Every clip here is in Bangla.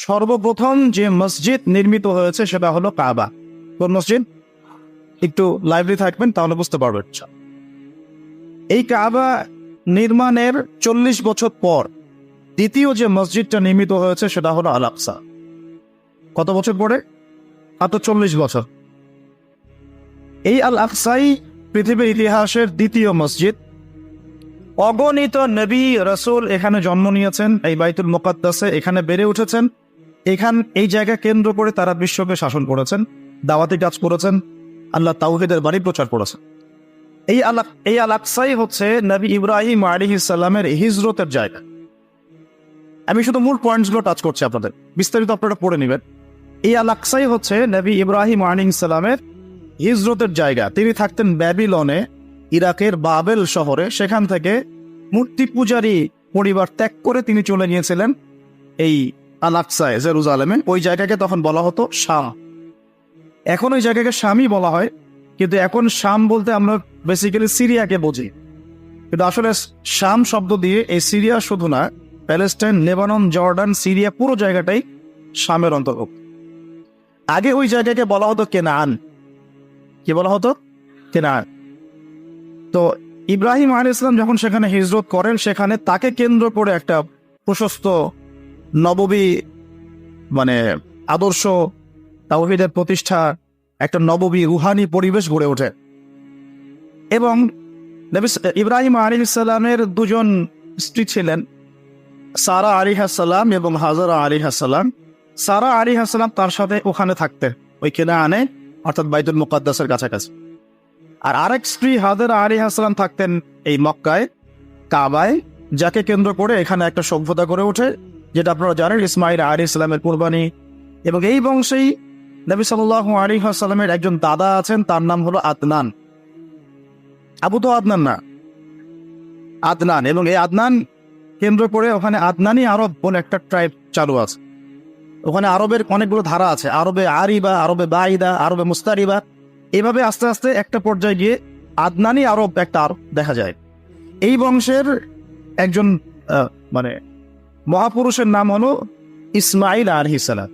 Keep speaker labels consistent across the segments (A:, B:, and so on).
A: সর্বপ্রথম যে মসজিদ নির্মিত হয়েছে সেটা হলো কাবা। কোন মসজিদ? একটু লাইভলি থাকবেন তাহলে বুঝতে পারবেন। এই কাবা নির্মাণের 40 বছর পর দ্বিতীয় যে মসজিদটা নির্মিত হয়েছে সেটা হলো আল আকসা। কত বছর পরে? মাত্র 40 বছর। এই আল আকসাই পৃথিবীর ইতিহাসের দ্বিতীয় মসজিদ। অগণিত নবী রাসূল এখানে জন্ম নিয়েছেন, এই বাইতুল মুকাদ্দাসে এখানে বেড়ে উঠেছেন। এই জায়গা কেন্দ্র করে তারা বিশ্বকে শাসন করেছেন, দাওয়াতি কাজ করেছেন, আল্লাহ তাওহীদের বাণী প্রচার করেছেন। এই আল আকসাই হচ্ছে নবী ইব্রাহিম আলাইহিস সালামের হিজরতের জায়গা। আমি শুধু মূল পয়েন্টসগুলো টাচ করছি, আপনাদের বিস্তারিত আপনারা পড়ে নেবেন। এই আল আকসাই হচ্ছে নবী ইব্রাহিম আলাইহিস সালামের হিজরতের জায়গা। তিনি থাকতেন ব্যাবিলনে, ইরাকের বাবেল শহরে। সেখান থেকে মূর্তি পূজারী পরিবার ত্যাগ করে তিনি চলে গিয়েছিলেন এই আল আকসায়, জেরুজালেমে। ওই জায়গাকে তখন বলা হতো শাম। এখন ওই জায়গাকে শামই বলা হয়, কিন্তু এখন শাম বলতে আমরা বেসিক্যালি সিরিয়াকে বুঝি। কিন্তু আসলে শাম শব্দ দিয়ে এই সিরিয়া শুধু না, প্যালেস্টাইন, লেবানন, জর্ডান, সিরিয়া পুরো জায়গাটাই শামের অন্তর্ভুক্ত। আগে ওই জায়গাকে বলা হতো কেনান। কি বলা হতো? কেনান। তো ইব্রাহিম আলাইহিস সালাম যখন সেখানে হিজরত করেন, সেখানে তাকে কেন্দ্র করে একটা প্রশস্ত নববী আদর্শ, তাওহীদের প্রতিষ্ঠা, একটা নববী রুহানি পরিবেশ গড়ে ওঠে। এবং ইব্রাহিম আলাইহিস সালামের দুজন স্ত্রী ছিলেন, সারা আলাইহিস সালাম এবং হাজারা আলাইহিস সালাম। সারা আলাইহিস সালাম তার সাথে ওখানে থাকতেন, ওই কেনানে, অর্থাৎ বাইতুল মুকাদ্দাসের কাছাকাছি। আর আরেক স্ত্রী হাজারা আলাইহিস সালাম থাকতেন এই মক্কায়, কাবায়, যাকে কেন্দ্র করে এখানে একটা সভ্যতা গড়ে ওঠে, যেটা আপনারা জানেন ইসমাইল আলাইহিস সালামের কুরবানি। এবং এই বংশেই নবী সাল্লাল্লাহু আলাইহি ওয়াসাল্লামের একজন দাদা আছেন, তার নাম হলো আদনান। আবু তো আদনান না, আদনান। এবং এই আদনান কেন্দ্র করে ওখানে আদনানি আরব বলে একটা ট্রাইব চালু আছে। ওখানে আরবের অনেকগুলো ধারা আছে, আরবে আরিবা, আরবে বাইদা, আরবে মুস্তারিবা। এভাবে আস্তে আস্তে একটা পর্যায়ে গিয়ে আদনানি আরব একটা আরব দেখা যায়। এই বংশের একজন মহাপুরুষের নাম হলো ইসমাইল আলাইহিস সালাম।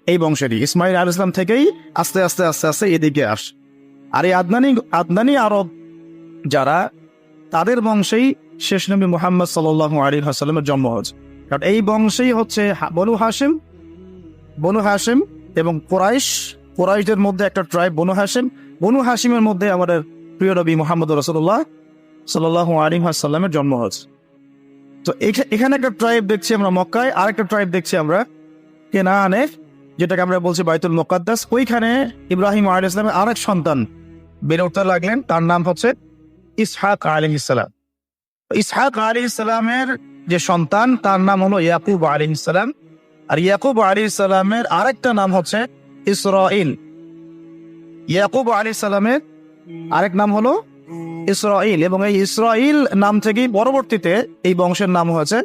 A: এই বংশেরই ইসমাইল আলাইহিস সালাম থেকেই আস্তে আস্তে আস্তে আস্তে এদিকে আস। আর এই আদনানি আরব যারা, তাদের বংশেই শেষ নবী মুহাম্মদ সাল্লাল্লাহু আলাইহি ওয়াসাল্লামের জন্ম হয়েছে। কারণ এই বংশেই হচ্ছে বনু হাশিম এবং কুরাইশদের মধ্যে একটা ট্রাইব বনু হাশিমের মধ্যে আমাদের প্রিয় নবী মুহাম্মদ রাসূলুল্লাহ সাল্লাল্লাহু আলাইহি ওয়াসাল্লামের জন্ম হয়েছে। তো এখানে একটা ট্রাইব দেখছি আমরা মক্কায়, আরেকটা ট্রাইব দেখছি আমরা কেনানে, যেটাকে আমরা বলছি বাইতুল মুকাদ্দাস। ওইখানে ইব্রাহিম আলাইহিস সালামের আরেক সন্তান বেড়ে উঠতে লাগলেন, তার নাম হচ্ছে ইসহাক আলাইহিস সালাম। ইসহাক আলাইহিস সালামের যে সন্তান, তার নাম হলো ইয়াকুব আলাইহিস সালাম। আর ইয়াকুব আলাইহিস সালামের আরেকটা নাম হচ্ছে ইসরাইল। ইয়াকুব আলাইহিস সালামের আরেক নাম হলো ইসরাইল, এবং এই ইসরাইল নাম থেকেই পরবর্তীতে এই বংশের নাম হয়েছে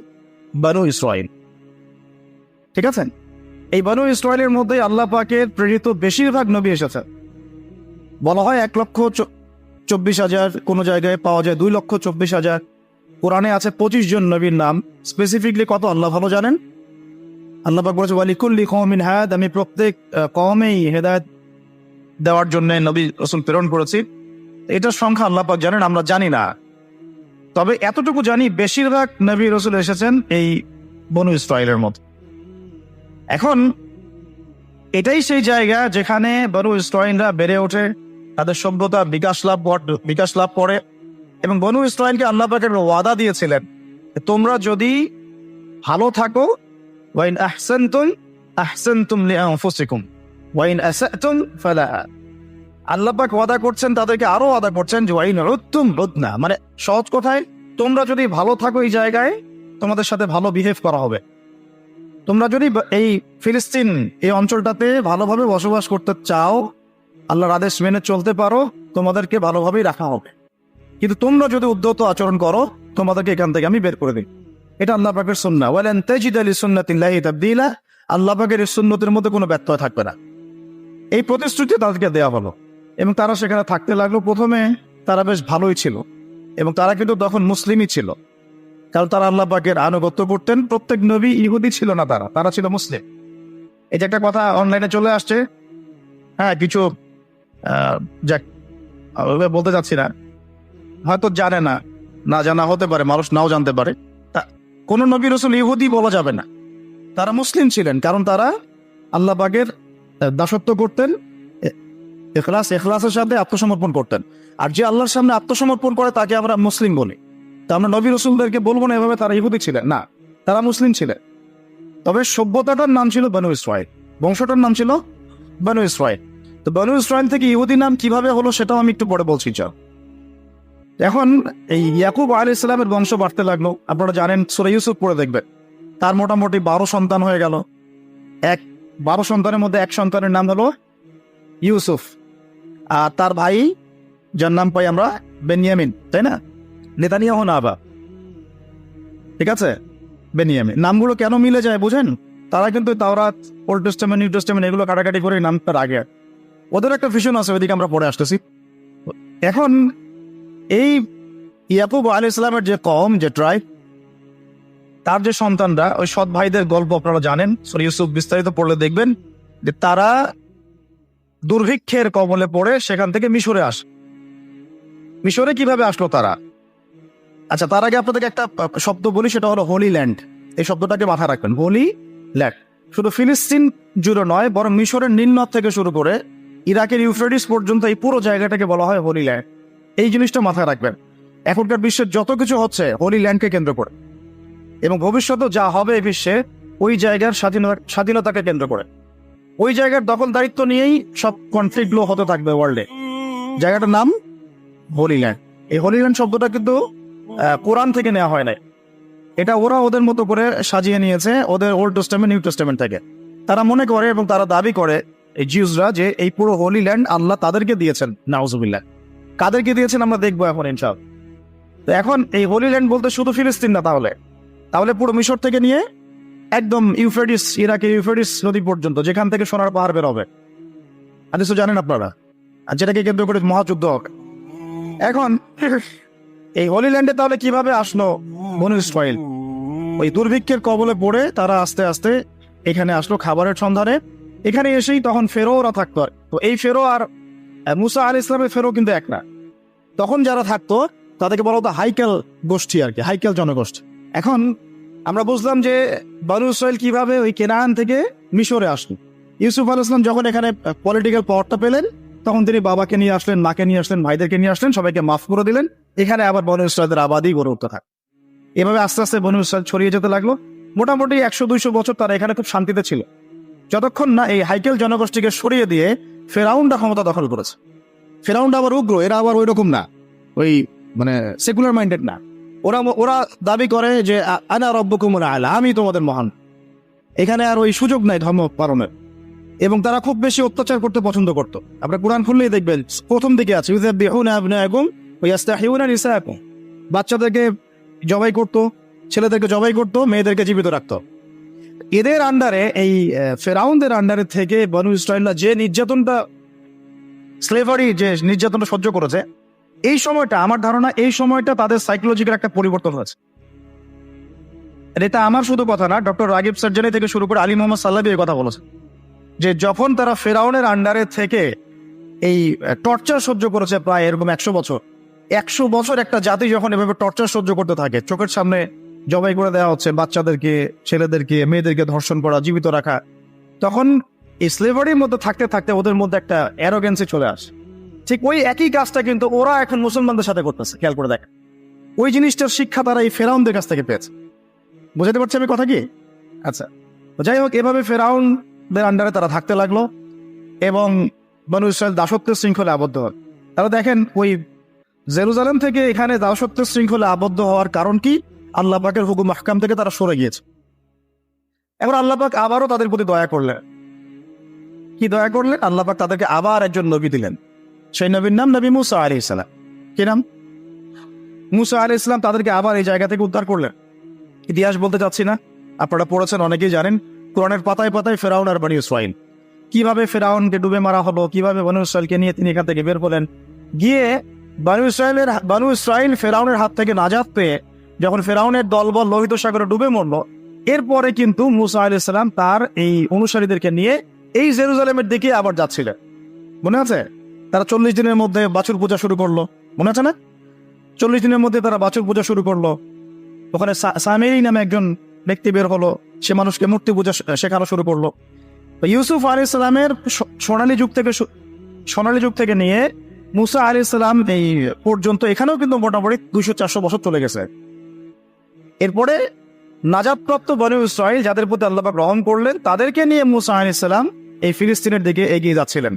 A: বনু ইসরাইল। ঠিক আছে? এই বনু ইসরাইলের মধ্যে আল্লাহ পাকের প্রেরিত বেশিরভাগ নবী এসেছে। বলা হয় 1,24,000, কোন জায়গায় পাওয়া যায় 2,24,000। কোরআনে আছে 25 জন নবীর নাম। স্পেসিফিকলি কত আল্লাহ ভালো জানেন। আল্লাহ পাক বলেছে ওয়ালিকুল্লি কওমিন হাদ, আমি প্রত্যেক কওমেই হেদায়েত দেওয়ার জন্য নবী রাসূল প্রেরণ করেছি। এটার সংখ্যা আল্লাহ পাক জানেন, আমরা জানি না। তবে এতটুকু জানি, বেশিরভাগ নবী রাসূল এসেছেন এই বনু ইসরাইলের মধ্যে। এখন এটাই সেই জায়গা যেখানে বনু ইসরাইলরা বেড়ে ওঠে, তাদের সভ্যতা বিকাশ লাভ করে। এবং বনু ইসরাইলকে আল্লাহ পাক ওয়াদা দিয়েছিলেন, তোমরা যদি ভালো থাকো, ওয়াইন আহসানতুম লিআনফুসিকুম ওয়াইন আসাতুম ফালাহা। আল্লাহ পাক ওয়াদা করছেন, তাদেরকে আরো ওয়াদা করছেন যে ওয়াইন উদ্তুম উদনা, সহজ কথায়, তোমরা যদি ভালো থাকো এই জায়গায়, তোমাদের সাথে ভালো বিহেভ করা হবে। তোমরা যদি এই ফিলিস্তিন এই অঞ্চলটাতে ভালোভাবে বসবাস করতে চাও, আল্লাহর আদেশ মেনে চলতে পারো, তোমাদেরকে ভালোভাবেই রাখা হবে। কিন্তু তোমরা যদি উদ্ধত আচরণ করো, তোমাদেরকে এখান থেকে আমি বের করে দিই। এটা আল্লাহ পাকের সুন্নাহ। ওয়ালান তাজিদা লিসুন্নাতিল্লাহি তাবদীলা, আল্লাহ পাকের এই সুন্নতের মধ্যে কোনো ব্যত্যয় থাকবে না। এই প্রতিশ্রুতি তাদেরকে দেওয়া হলো এবং তারা সেখানে থাকতে লাগলো। প্রথমে তারা বেশ ভালোই ছিল, এবং তারা কিন্তু তখন মুসলিমই ছিল, কারণ তারা আল্লাহ পাকের আনুগত্য করতেন। প্রত্যেক নবী ইহুদি ছিল না, তারা ছিল মুসলিম। এই যে একটা কথা অনলাইনে চলে আসছে, হ্যাঁ কিছু যাক ওইভাবে বলতে চাচ্ছি না, হয়তো জানে না, না জানা হতে পারে, মানুষ নাও জানতে পারে। তা কোন নবী রাসূল ইহুদি বলা যাবে না, তারা মুসলিম ছিলেন, কারণ তারা আল্লাহ পাকের দাসত্ব করতেন, ইখলাসের সাথে আত্মসমর্পণ করতেন। আর যে আল্লাহর সামনে আত্মসমর্পণ করে তাকে আমরা মুসলিম বলি। তা আমরা নবী রাসূলদেরকে বলবো না এভাবে তারা ইহুদি ছিলেন, না, তারা মুসলিম ছিলেন। তবে সভ্যতাটার নাম ছিল বনু ইসরাইল, বংশটার নাম ছিল বনু ইসরাইল। তো বনু ইসরাইল থেকে ইহুদি নাম কিভাবে হলো সেটাও আমি একটু পরে বলছি। এখন এই ইয়াকুব আলাইহিস সালামের বংশ বাড়তে লাগলো। আপনারা জানেন, সূরা ইউসুফ পড়ে দেখবেন, তার মোটামুটি 12 সন্তান হয়ে গেল। 12 সন্তানের মধ্যে এক সন্তানের নাম হলো ইউসুফ, আর তার ভাই যার নাম পাই আমরা বেনিয়ামিন, তাই না? নেতানিয়াহু না, আবার ঠিক আছে, বেনিয়ামিন। নামগুলো কেন মিলে যায় বুঝেন? তারা কিন্তু তাওরাত, ওল্ড টেস্টামেন্ট, নিউ টেস্টামেন্ট এগুলো কাটাকাটি করে নামটার আগে ওদের একটা ভিশন আছে, ওইদিকে আমরা পড়ে আসতেছি। এখন এই ইয়াকুব আলাইহিস সালামের যে কওম, যে ট্রাইব, তার যে সন্তানরা, ওই সৎ ভাইদের গল্প আপনারা জানেন, সূরা ইউসুফ বিস্তারিত পড়লে দেখবেন যে তারা দুর্ভিক্ষের কবলে পড়ে সেখান থেকে মিশরে আসে। মিশরে কিভাবে আসলো তারা? আচ্ছা, তার আগে আপনাদেরকে একটা শব্দ বলি, সেটা হলো হোলি ল্যান্ড। এই শব্দটাকে মাথায় রাখবেন, হোলি ল্যান্ড। শুধু ফিলিস্তিন জুড়ে নয়, বরং মিশরের নীলনদ থেকে শুরু করে ইরাকের ইউফ্রেটিস পর্যন্ত এই পুরো জায়গাটাকে বলা হয় হোলি ল্যান্ড। এই জিনিসটা মাথায় রাখবেন। এখনকার বিশ্বের যত কিছু হচ্ছে হোলি ল্যান্ডকে কেন্দ্র করে, এবং ভবিষ্যতে যা হবে এই বিশ্বে ওই জায়গার স্বাধীনতাকে কেন্দ্র করে, ওই জায়গার দখলদারিত্ব নিয়েই সব কনফ্লিক্টগুলো হতে থাকবে ওয়ার্ল্ডে। জায়গাটার নাম হোলি ল্যান্ড। এই হোলি ল্যান্ড শব্দটা কিন্তু কোরআন থেকে নেওয়া হয় নাই, এটা ওরা ওদের মতো করে সাজিয়ে নিয়েছে, ওদের ওল্ড টেস্টামেন্ট, নিউ টেস্টামেন্ট থেকে। তারা মনে করে এবং তারা দাবি করে, এই জিউসরা, যে এই পুরো হোলি ল্যান্ড আল্লাহ তাদেরকে দিয়েছেন। নাউজুবিল্লাহ। কাদেরকে দিয়েছেন আমরা দেখবো এখন ইনশাআল্লাহ। তো এখন এই হোলি ল্যান্ড বলতে শুধু ফিলিস্তিন না, তাহলে পুরো মিশর থেকে নিয়ে একদম ইউফ্রেটিস, ইরাকের ইউফ্রেটিস নদী পর্যন্ত, যেখান থেকে সোনার পাহাড় বের হবে, হাদিস তো জানেন আপনারা, আর যেটাকে কেন্দ্র করে মহাযুদ্ধ হবে। এখন এই হোলি ল্যান্ডে তাহলে কিভাবে আসলো বনু ইসরাইল? ওই দুর্ভিক্ষের কবলে পড়ে তারা আস্তে আস্তে এখানে আসলো খাবারের সন্ধানে। এখানে এসেই তখন ফেরোরা থাকতো। তো এই ফেরো আর মুসা আলাইহিস সালামের ফেরো কিন্তু এক না। তখন যারা থাকতো তাদেরকে বলা হতো হাইকেল গোষ্ঠী, আর কি, হাইকেল জনগোষ্ঠী। এখন আমরা বুঝলাম যে বনু ইসরাইল কিভাবে ওই কেনান থেকে মিশরে আসলো। ইউসুফ আলাইহিস সালাম যখন এখানে পলিটিক্যাল পাওয়ারটা পেলেন, তখন তিনি বাবাকে নিয়ে আসলেন, মাকে নিয়ে আসলেন, ভাইদেরকে নিয়ে আসলেন, সবাইকে মাফ করে দিলেন। এখানে আবার বনু ইসরাইলের আবাদি গড়ে উঠতে থাকে। এভাবে আস্তে আস্তে বনু ইসরাইল ছড়িয়ে যেতে লাগলো। মোটামুটি 100-200 বছর তারা এখানে খুব শান্তিতে ছিল, যতক্ষণ না এই হাইকেল জনগোষ্ঠীকে সরিয়ে দিয়ে ফেরাউনরা ক্ষমতা দখল করেছে। ফেরাউনরা আবার উগ্র, এরা আবার ওই রকম না, ওই মানে সেকুলার মাইন্ডেড না। ওরা দাবি করে যে আনা রব্বুকুমুল আলা, আমি তোমাদের মহান। এখানে আর ওই সুযোগ নাই ধর্ম পালনের, এবং তারা খুব বেশি অত্যাচার করতে পছন্দ করতো। আপনারা কুরআন খুললেই দেখবেন প্রথম দিকে আছে ইউযাবিহুনা আবনাআকুম ওয়া ইস্তাহিউনা নিসাআকুম। বাচ্চাদেরকে জবাই করতো, ছেলেদেরকে জবাই করতো, মেয়েদেরকে জীবিত রাখতো। এদের আন্ডারে, এই ফেরাউনদের আন্ডারে থেকে বনু ইসরাইলরা যে নির্যাতনটা, স্লেভারি যে নির্যাতনটা সহ্য করেছে, এই সময়টা, আমার ধারণা এই সময়টা তাদের সাইকোলজিক্যাল একটা পরিবর্তন হয়েছে। এটা আমার শুধু কথা না, ডক্টর রাগিব সার্জারি থেকে শুরু করে আলী মোহাম্মদ সাল্লাবি এই কথা বলেছে, যে যখন তারা ফেরাউনের আন্ডারে থেকে এই টর্চার সহ্য করেছে প্রায় এরকম 100 বছর, 100 বছর একটা জাতি যখন এভাবে টর্চার সহ্য করতে থাকে, চোখের সামনে জবাই করে দেওয়া হচ্ছে বাচ্চাদেরকে, ছেলেদেরকে, মেয়েদেরকে ধর্ষণ করা, জীবিত রাখা, তখন এই স্লেভারির মধ্যে থাকতে থাকতে ওদের মধ্যে একটা অ্যারোগেন্সি চলে আসে। ঠিক ওই একই কাজটা কিন্তু ওরা এখন মুসলমানদের সাথে করতেছে। খেয়াল করে দেখেন, ওই জিনিসটার শিক্ষা তারা এই ফেরাউনদের কাছ থেকে পেয়েছে। বুঝাতে পারছি আমি কথা কি? আচ্ছা, যাই হোক, এভাবে ফেরাউনদের আন্ডারে তারা থাকতে লাগলো এবং বনু ইসরাইল দাসত্বের শৃঙ্খলে আবদ্ধ হয়। তারা দেখেন, ওই জেরুজালেম থেকে এখানে দাসত্বের শৃঙ্খলে আবদ্ধ হওয়ার কারণ কি? আল্লাহ পাকের হুকুম আহকাম থেকে তারা সরে গিয়েছে। এবার আল্লাহ পাক আবারও তাদের প্রতি দয়া করলেন। কি দয়া করলেন? আল্লাহ পাক তাদেরকে আবার একজন নবী দিলেন। সেই নবীর নাম নবী মুসা আলাইহিস সালাম। কি নাম? মুসা আলাইহিস সালাম। তাদেরকে আবার এই জায়গা থেকে উদ্ধার করলেন। ইতিহাস বলতে চাচ্ছি না, আপনারা পড়েছেন, অনেকেই জানেন। কোরআনের পাতায় পাতায় ফেরাউন আর বনী ইসরাইল, কিভাবে ফেরাউনকে ডুবে মারা হলো, কিভাবে বনী ইসরাইলকে নিয়ে তিনি এখান থেকে বের হলেন। গিয়ে বনী ইসরাইল ফেরাউনের হাত থেকে নাজাত পেয়ে যখন ফেরাউনের দলবল লোহিত সাগরে ডুবে মরলো, এরপরে কিন্তু মুসা আলাইহিস সালাম তার এই অনুসারীদেরকে নিয়ে এই জেরুজালেমের দিকে আবার যাচ্ছিলেন। মনে আছে? তারা 40 দিনের মধ্যে বাছুর পূজা শুরু করলো, মনে আছে না? 40 দিনের মধ্যে তারা বাছুর পূজা শুরু করলো। ওখানে সামেরি নামে একজন ব্যক্তি বের হলো, সে মানুষকে মূর্তি পূজা শেখানো শুরু করলো। তো ইউসুফ আলাইহিস সালামের সোনালী যুগ থেকে নিয়ে মুসা আলাইহিস সালাম এই পর্যন্ত এখানেও কিন্তু মোটামুটি 200-400 বছর চলে গেছে। এরপরে নাজাতপ্রাপ্ত বনী ইসরাইল যাদের প্রতি আল্লাহ পাক রহম করলেন, তাদেরকে নিয়ে মুসা আলাইহিস সালাম এই ফিলিস্তিনের দিকে এগিয়ে যাচ্ছিলেন।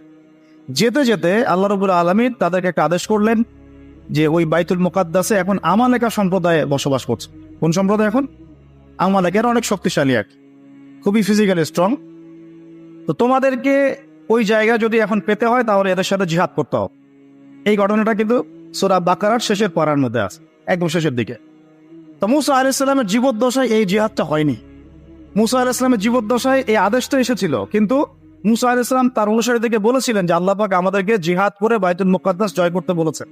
A: যেতে যেতে আল্লাহ রাব্বুল আলামিন তাদেরকে একটা আদেশ করলেন যে ওই বাইতুল মুকাদ্দাসে এখন আমালেকা সম্প্রদায় বসবাস করছে। কোন সম্প্রদায়? এখন আমালেকের অনেক শক্তিশালী, এক খুবই ফিজিক্যালি স্ট্রং। তো তোমাদেরকে ওই জায়গা যদি এখন পেতে হয় তাহলে এদের সাথে জিহাদ করতে হবে। এই ঘটনাটা কিন্তু সূরা বাকারার শেষের পারার মধ্যে আছে, একদম শেষের দিকে। তো মুসা আলাইহিস সালামের জীবদ্দশায় এই জিহাদটা হয়নি। মুসা আলাইহিস সালামের জীবদ্দশায় এই আদেশটা এসেছিল, কিন্তু মুসা আলাইহিস সালাম তার অনুসারীদেরকে বলেছিলেন যে আল্লাহ পাক আমাদেরকে জিহাদ করে বাইতুল মুকাদ্দাস জয় করতে বলেছেন।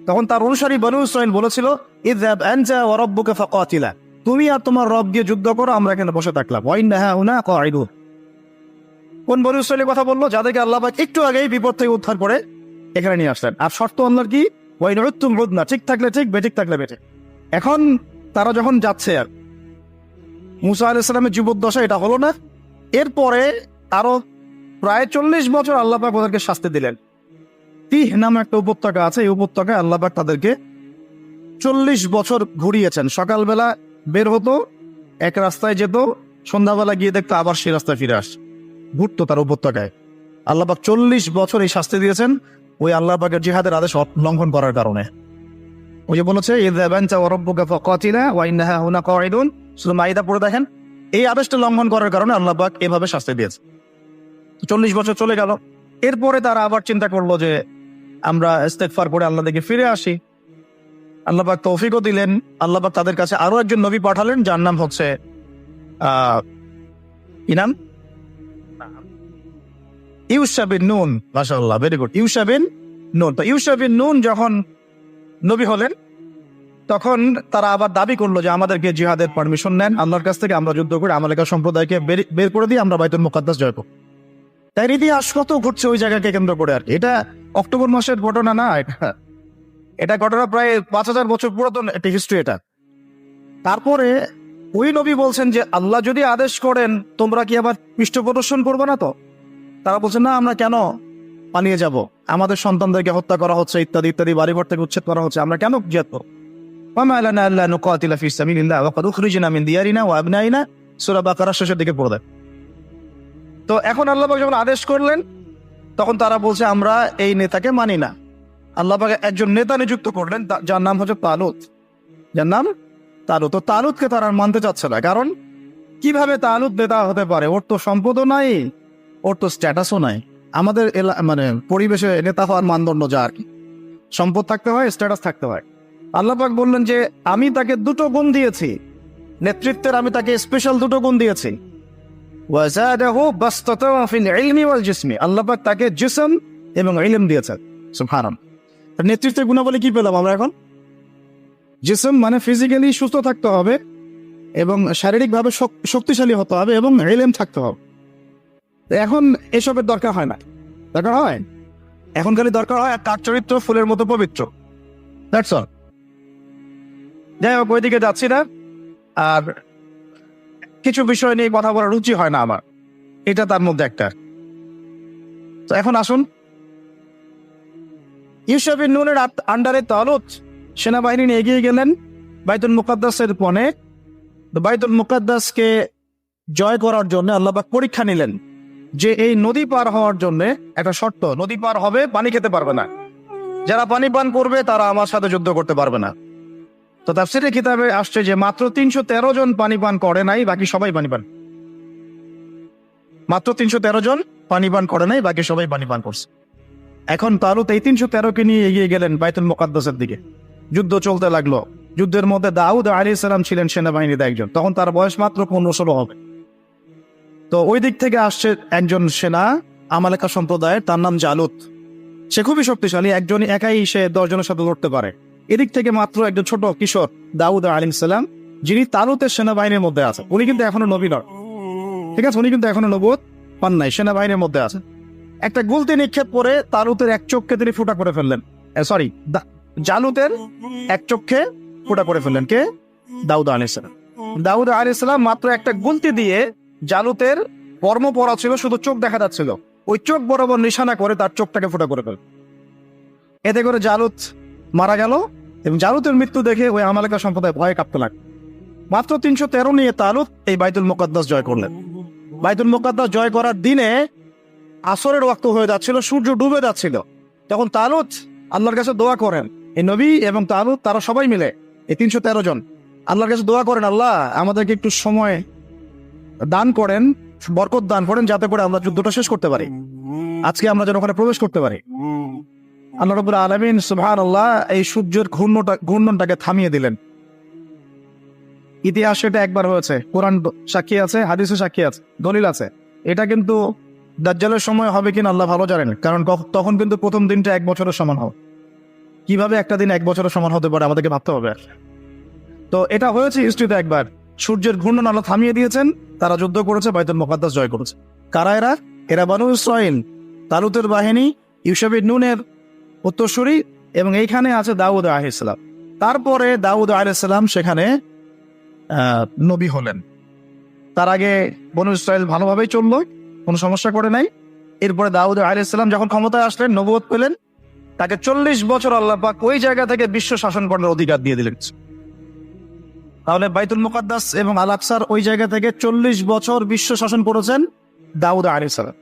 A: তখন তার অনুসারী বনী ইসরাইল বলেছিল, ইযহাব আনতা ওয়া রাব্বুকা ফাকাতিলা, তুমি আর তোমার রব গিয়ে যুদ্ধ করো, আমরা এখানে বসে থাকলাম। ওয়া ইন্না হাউনা কাঈদুন। কোন বনী ইসরাইলের কথা বললো? যাদেরকে আল্লাহ পাক একটু আগেই বিপদ থেকে উদ্ধার করে এখানে নিয়ে আসলেন। আর শর্ত আল্লাহর কি? ওয়া ইন উদ্তুম উদনা, ঠিক থাকলে ঠিক, বেঠিক থাকলে বেঠিক। এখন তারা যখন যাচ্ছে, আর মুসা আলাইহিস সালামের জীবদ্দশা এটা হলো না। এরপরে আরো প্রায় 40 বছর আল্লাহ পাক ওদেরকে শাস্তি দিলেন। তিহ নামে একটা উপত্যকা আছে, এই উপত্যকায় আল্লাহ পাক তাদেরকে 40 বছর ঘুরিয়েছেন। সকালবেলা বের হতো, এক রাস্তায় যেত, সন্ধ্যাবেলা গিয়ে দেখতো আবার সেই রাস্তায় ফিরে আসে, ঘুরতো তার উপত্যকায়। আল্লাহ পাক 40 বছর এই শাস্তি দিয়েছেন ওই আল্লাহ পাকের জিহাদের আদেশ লঙ্ঘন করার কারণে। ওই যে বলেছে ইযহাব আনতা ওয়া রাব্বুকা ফাকাতিলা ওয়া ইন্না হাউনা কাঈদুন, সূরা মাইদা পড়ে দেখেন। এই আদেশটা লঙ্ঘন করার কারণে আল্লাহ পাক এভাবে শাস্তি দিয়েছে। 40 বছর চলে গেল। এরপরে তারা আবার চিন্তা করলো যে আমরা ইস্তেগফার করে আল্লাহ দিকে ফিরে আসি। আল্লাহ পাক তৌফিকও দিলেন। আল্লাহ পাক তাদের কাছে আরো একজন নবী পাঠালেন, যার নাম হচ্ছে কি নাম? ইউশা বিন নুন। মাশাআল্লাহ, ভেরি গুড। ইউশা বিন নুন। তো ইউশা বিন নুন যখন নবী হলেন, তখন তারা আবার দাবি করলো যে আমাদেরকে জিহাদের পারমিশন নেন আল্লাহর কাছ থেকে, আমরা যুদ্ধ করে আমালেকা সম্প্রদায়কে বের করে দিয়ে আমরা বাইতুল মুকাদ্দাস জয় করব। তাই ইতিহাস কত ঘটছে ওই জায়গাকে কেন্দ্র করে আর কি। এটা অক্টোবর মাসের ঘটনা না, এটা ঘটনা প্রায় 5000 বছর পুরাতন একটা হিস্ট্রি এটা। তারপরে ওই নবী বলছেন যে আল্লাহ যদি আদেশ করেন তোমরা কি আবার পৃষ্ঠ প্রদর্শন করবে না? তো তারা বলছে না, আমরা কেন পালিয়ে যাব? আমাদের সন্তানদেরকে হত্যা করা হচ্ছে, ইত্যাদি ইত্যাদি, বাড়িঘর থেকে উচ্ছেদ করা হচ্ছে, আমরা কেন জিহাদ করব? ওয়ামা লানা আল্লা নুকাতিলা ফি সাবিলিল্লাহ ওয়া ক্বাদ উখরিজনা মিন দিয়ারিনা ওয়া আবনাইনা, সূরা বাকারার শেষের দিকে পড়ে দেয়। তো এখন আল্লাহ পাক যখন আদেশ করলেন, তখন তারা বলছে আমরা এই নেতাকে মানি না। আল্লাহ পাক একজন নেতা নিযুক্ত করলেন, যার নাম হচ্ছে তালুত। যার নাম তালুত। তো তালুতকে তারা মানতে চাচ্ছে না, কারণ কিভাবে তালুত নেতা হতে পারে? ওর তো সম্পদও নাই, ওর তো স্ট্যাটাসও নাই। আমাদের মানে পরিবেশে নেতা হওয়ার মানদণ্ড যা আর কি, সম্পদ থাকতে হয়, স্ট্যাটাস থাকতে হয়। আল্লাহ পাক বললেন যে আমি তাকে দুটো গুণ দিয়েছি, নেতৃত্বের আমি তাকে স্পেশাল দুটো গুণ দিয়েছি। ওয়াজাদাহু বাসতাতান ফিল ইলমি ওয়াল জিসমি, আল্লাহ পাক তাকে জিসম এবং ইলম দিয়েছেন। সুবহানাল্লাহ। নেতৃত্বের গুণাবলী কি পেলাম আমরা এখন? জিসম মানে ফিজিক্যালি সুস্থ থাকতে হবে এবং শারীরিকভাবে শক্তিশালী হতে হবে এবং ইলম থাকতে হবে। এখন এসবের দরকার হয় না, দরকার হয় এখন খালি দরকার হয় কার চরিত্র ফুলের মতো পবিত্র। That's all. যাই হোক, ওইদিকে যাচ্ছি না। আর কিছু বিষয় নিয়ে কথা বলার রুচি হয় না আমার, এটা তার মধ্যে একটা। তো এখন আসুন, ইউসুফ বিন নুনের আন্ডারে তালুত সেনাবাহিনী নিয়ে এগিয়ে গেলেন বাইতুল মুকাদ্দাসের পণে। বাইতুল মুকাদ্দাসকে জয় করার জন্য আল্লাহ পাক পরীক্ষা নিলেন যে এই নদী পার হওয়ার জন্য একটা শর্ত, নদী পার হবে, পানি খেতে পারবে না। যারা পানি পান করবে তারা আমার সাথে যুদ্ধ করতে পারবে না। তো তাফসীরের কিতাবে আসছে যে মাত্র 313 জন পানি পান করে নাই, বাকি সবাই পানি পান। মাত্র 313 জন পানি পান করে নাই, বাকি সবাই পানি পান করছে। এখন তালুত এই 313কে নিয়ে এগিয়ে গেলেন বাইতুল মুকাদ্দাসের দিকে। যুদ্ধ চলতে লাগলো। যুদ্ধের মধ্যে দাউদ আলাইহিস সালাম ছিলেন সেনাবাহিনীতে একজন, তখন তার বয়স মাত্র 15-16 হবে। তো ওই দিক থেকে আসছে একজন সেনা আমালেকা সম্প্রদায়ের, তার নাম জালুত। সে খুবই শক্তিশালী, একজনই একাই সে 10 জনের সাথে লড়তে পারে। এদিক থেকে মাত্র একজন ছোট কিশোর দাউদ আলাইহিস সালাম, যিনি তালুতের সেনাবাহিনীর মধ্যে আছে, উনি কিন্তু এখনো নবী নন, ঠিক আছে, উনি কিন্তু এখনো নবুয়ত পান নাই, সেনাবাহিনীর মধ্যে আছে। একটা গুলতি নিক্ষেপ করে তালুতের এক চোখকে তিনি ফুটা করে ফেললেন, সরি জালুতের এক চোখে ফুটা করে ফেললেন। কে? দাউদ আলাইহিস সালাম। দাউদ আলাইহিস সালাম মাত্র একটা গুলতি দিয়ে জালুতের বর্ম পরা ছিল, শুধু চোখ দেখা যাচ্ছিল, ওই চোখ বরাবর নিশানা করে তার চোখটাকে ফুটা করে ফেললেন। এতে করে জালুত মারা গেল এবং জালুতের মৃত্যু দেখে ওই আমালেকা সম্প্রদায় ভয়ে কাঁপতে লাগলো। মাত্র 313 নিয়ে তালুত এই বাইতুল মুকাদ্দাস জয় করলেন। বাইতুল মুকাদ্দাস জয় করার দিনে আসরের ওয়াক্ত হয়ে যাচ্ছিল, সূর্য ডুবে যাচ্ছিল। তখন তালুত আল্লাহর কাছে দোয়া করেন, এই নবী এবং তালুত তারা সবাই মিলে এই 313 জন আল্লাহর কাছে দোয়া করেন, আল্লাহ আমাদেরকে একটু সময় দান করেন, বরকত দান করেন, যাতে করে আমরা যুদ্ধটা শেষ করতে পারি, আজকে আমরা যেন ওখানে প্রবেশ করতে পারি। আল্লাহ রাব্বুল আলামিন সুবহানাল্লাহ এই সূর্যের ঘূর্ণনটাকে থামিয়ে দিলেন। ইতিহাসে এটা একবার হয়েছে, কোরআন সাক্ষী আছে, হাদিসে সাক্ষী আছে, দলিল আছে। এটা কিন্তু দাজ্জালের সময় হবে কিনা আল্লাহ ভালো জানেন, কারণ তখন কিন্তু প্রথম দিনটা 1 বছরের সমান হবে। কিভাবে একটা দিন 1 বছরের সমান হতে পারে আমাদেরকে ভাবতে হবে। তো এটা হয়েছে হিস্ট্রিতে একবার, সূর্যের ঘূর্ণন আল্লাহ থামিয়ে দিয়েছেন, তারা যুদ্ধ করেছে, বাইতুল মুকাদ্দাস জয় করেছে। কারা এরা? এরা বনু ইসরাঈল, তালুতের বাহিনী, ইউশা বিন নুনের উত্তরসূরি, এবং এইখানে আছে দাউদ আলাইহিস সালাম। তারপরে দাউদ আলাইহিস সালাম সেখানে নবী হলেন। তার আগে বনু ইসরাঈল ভালোভাবেই চললো, কোনো সমস্যা করে নাই। এরপরে দাউদ আলাইহিস সালাম যখন ক্ষমতায় আসলেন, নবুয়ত পেলেন, তাকে 40 বছর আল্লাহ পাক ওই জায়গা থেকে বিশ্ব শাসন করার অধিকার দিয়ে দিলেন। তাহলে বাইতুল মুকাদ্দাস এবং আল আকসার ওই জায়গা থেকে 40 বছর বিশ্ব শাসন করেছেন দাউদ আলাইহিস সালাম।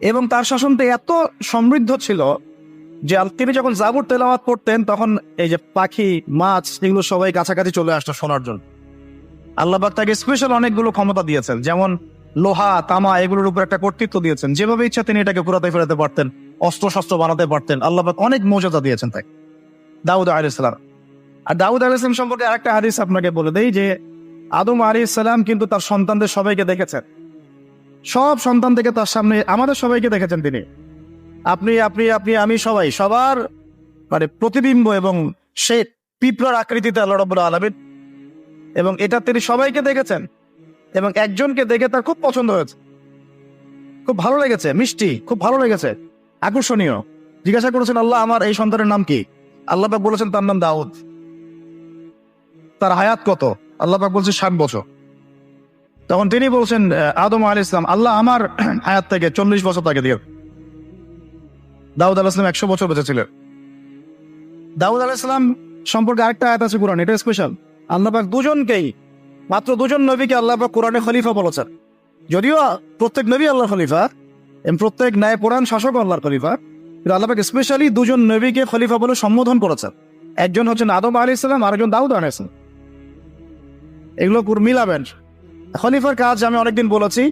A: এবং তার শাসনটা এত সমৃদ্ধ ছিল যে তিনি যখন জাবুর তেলাওয়াত করতেন, তখন এই যে পাখি, মাছ, এগুলো সবাই কাছাকাছি চলে আসতো শোনার জন্য। আল্লাহ পাক তাকে স্পেশাল অনেকগুলো ক্ষমতা দিয়েছেন, যেমন লোহা, তামা, এগুলোর উপর একটা কর্তৃত্ব দিয়েছেন। যেভাবে ইচ্ছা তিনি এটাকে পুরাতে ফেরাতে পারতেন, অস্ত্র শস্ত্র বানাতে পারতেন। আল্লাহ পাক অনেক মর্যাদা দিয়েছেন তাকে, দাউদ আলাইহিস সালাম। আর দাউদ আলাইহিস সালাম সম্পর্কে আরেকটা হাদিস আপনাকে বলে দেই যে আদম আলাইহিস সালাম কিন্তু তার সন্তানদের সবাইকে দেখেছেন, সব সন্তান থেকে তার সামনে আমাদের সবাইকে দেখেছেন তিনি। আপনি আপনি আপনি আমি সবাই, সবার মানে প্রতিবিম্ব, এবং সে পিঁপড়ার আকৃতিতে আল্লাহ রাব্বুল আলামিন, এবং এটা তিনি সবাইকে দেখেছেন। এবং একজনকে দেখে তার খুব পছন্দ হয়েছে, খুব ভালো লেগেছে, মিষ্টি, খুব ভালো লেগেছে, আকর্ষণীয়। জিজ্ঞাসা করেছেন, আল্লাহ আমার এই সন্তানের নাম কি? আল্লাহ পাক বলেছেন তার নাম দাউদ। তার হায়াত কত? আল্লাহ পাক বলছে 60 বছর। তখন তিনি বলছেন আদম আলাইহিস সালাম, আল্লাহ আমার হায়াত থেকে 40 বছর তাকে দিয়ে। দাউদ আলাইহিস সালাম 100 বছর বেঁচে ছিলেন। দাউদ আলাইহিস সালাম সম্পর্কে আরেকটা আয়াত আছে কোরআন, এটা স্পেশাল। আল্লাহ পাক দুজনকেই, মাত্র 2 জন নবীকে আল্লাহ পাক কোরআনে খলিফা বলেছেন। যদিও প্রত্যেক নবী আল্লাহর খলিফা এবং প্রত্যেক ন্যায়পরায়ণ শাসক আল্লাহর খলিফা, কিন্তু আল্লাহ পাক স্পেশালি 2 জন নবীকে খলিফা বলে সম্বোধন করেছেন। একজন হচ্ছেন আদম আলাইহিস সালাম, আরেকজন দাউদ আলাইহিস সালাম। এগুলো মিলাবেন। খলিফার কাজ আমি অনেকদিন বলেছি,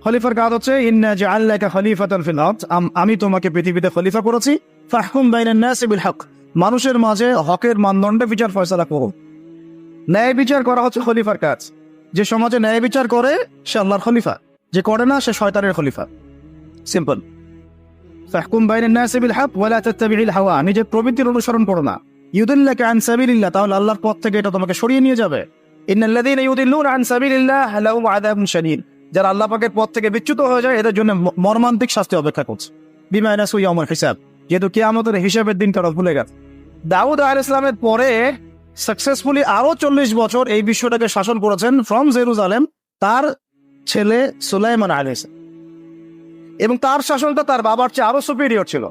A: খলিফার কাজ হচ্ছে ইন্না জাআলনাকা খলিফাতান ফিল আরদ, আমি তোমাকে পৃথিবীতে খলিফা করেছি, ফাহকুম বাইনান নাসি বিল হক, মানুষের মাঝে হকের মানদণ্ডে বিচার ফয়সালা করো। ন্যায় বিচার করা হচ্ছে খলিফার কাজ। যে সমাজে ন্যায় বিচার করে সে আল্লাহর খলিফা, যে করে না সে শয়তানের খলিফা। সিম্পল। ফাহকুম বাইনান নাসি বিল হক ওয়া লা তাত্তাবি'ল হাওয়া, নিজের প্রবৃত্তির অনুসরণ করো না। ইউদিল্লাকা আন সাবিলিল্লাহ, তাহলে আল্লাহর পথ থেকে এটা তোমাকে সরিয়ে নিয়ে যাবে। ইন্নাল্লাযীনা ইউদিল্লুনা আন সাবিলিল্লাহ লাহুম আযাবুন শাদীদ, যারা আল্লাহ পাকের পথ থেকে বিচ্যুত হয়ে যায় এদের জন্য মর্মান্তিক শাস্তি অপেক্ষা করছে। বিমা নাসু ইয়াউমুল হিসাব, যেহেতু কিয়ামতের হিসাবের দিন তারা ভুলে গেছে। দাউদ আলাইহিস সালামের পরে সাকসেসফুলি আরো 40 বছর এই বিশ্বটাকে শাসন করেছেন ফ্রম জেরুজালেম তার ছেলে সুলাইমান আলাইহিস সালাম, এবং তার শাসনটা তার বাবার চেয়ে আরো সুপিরিয়র ছিল।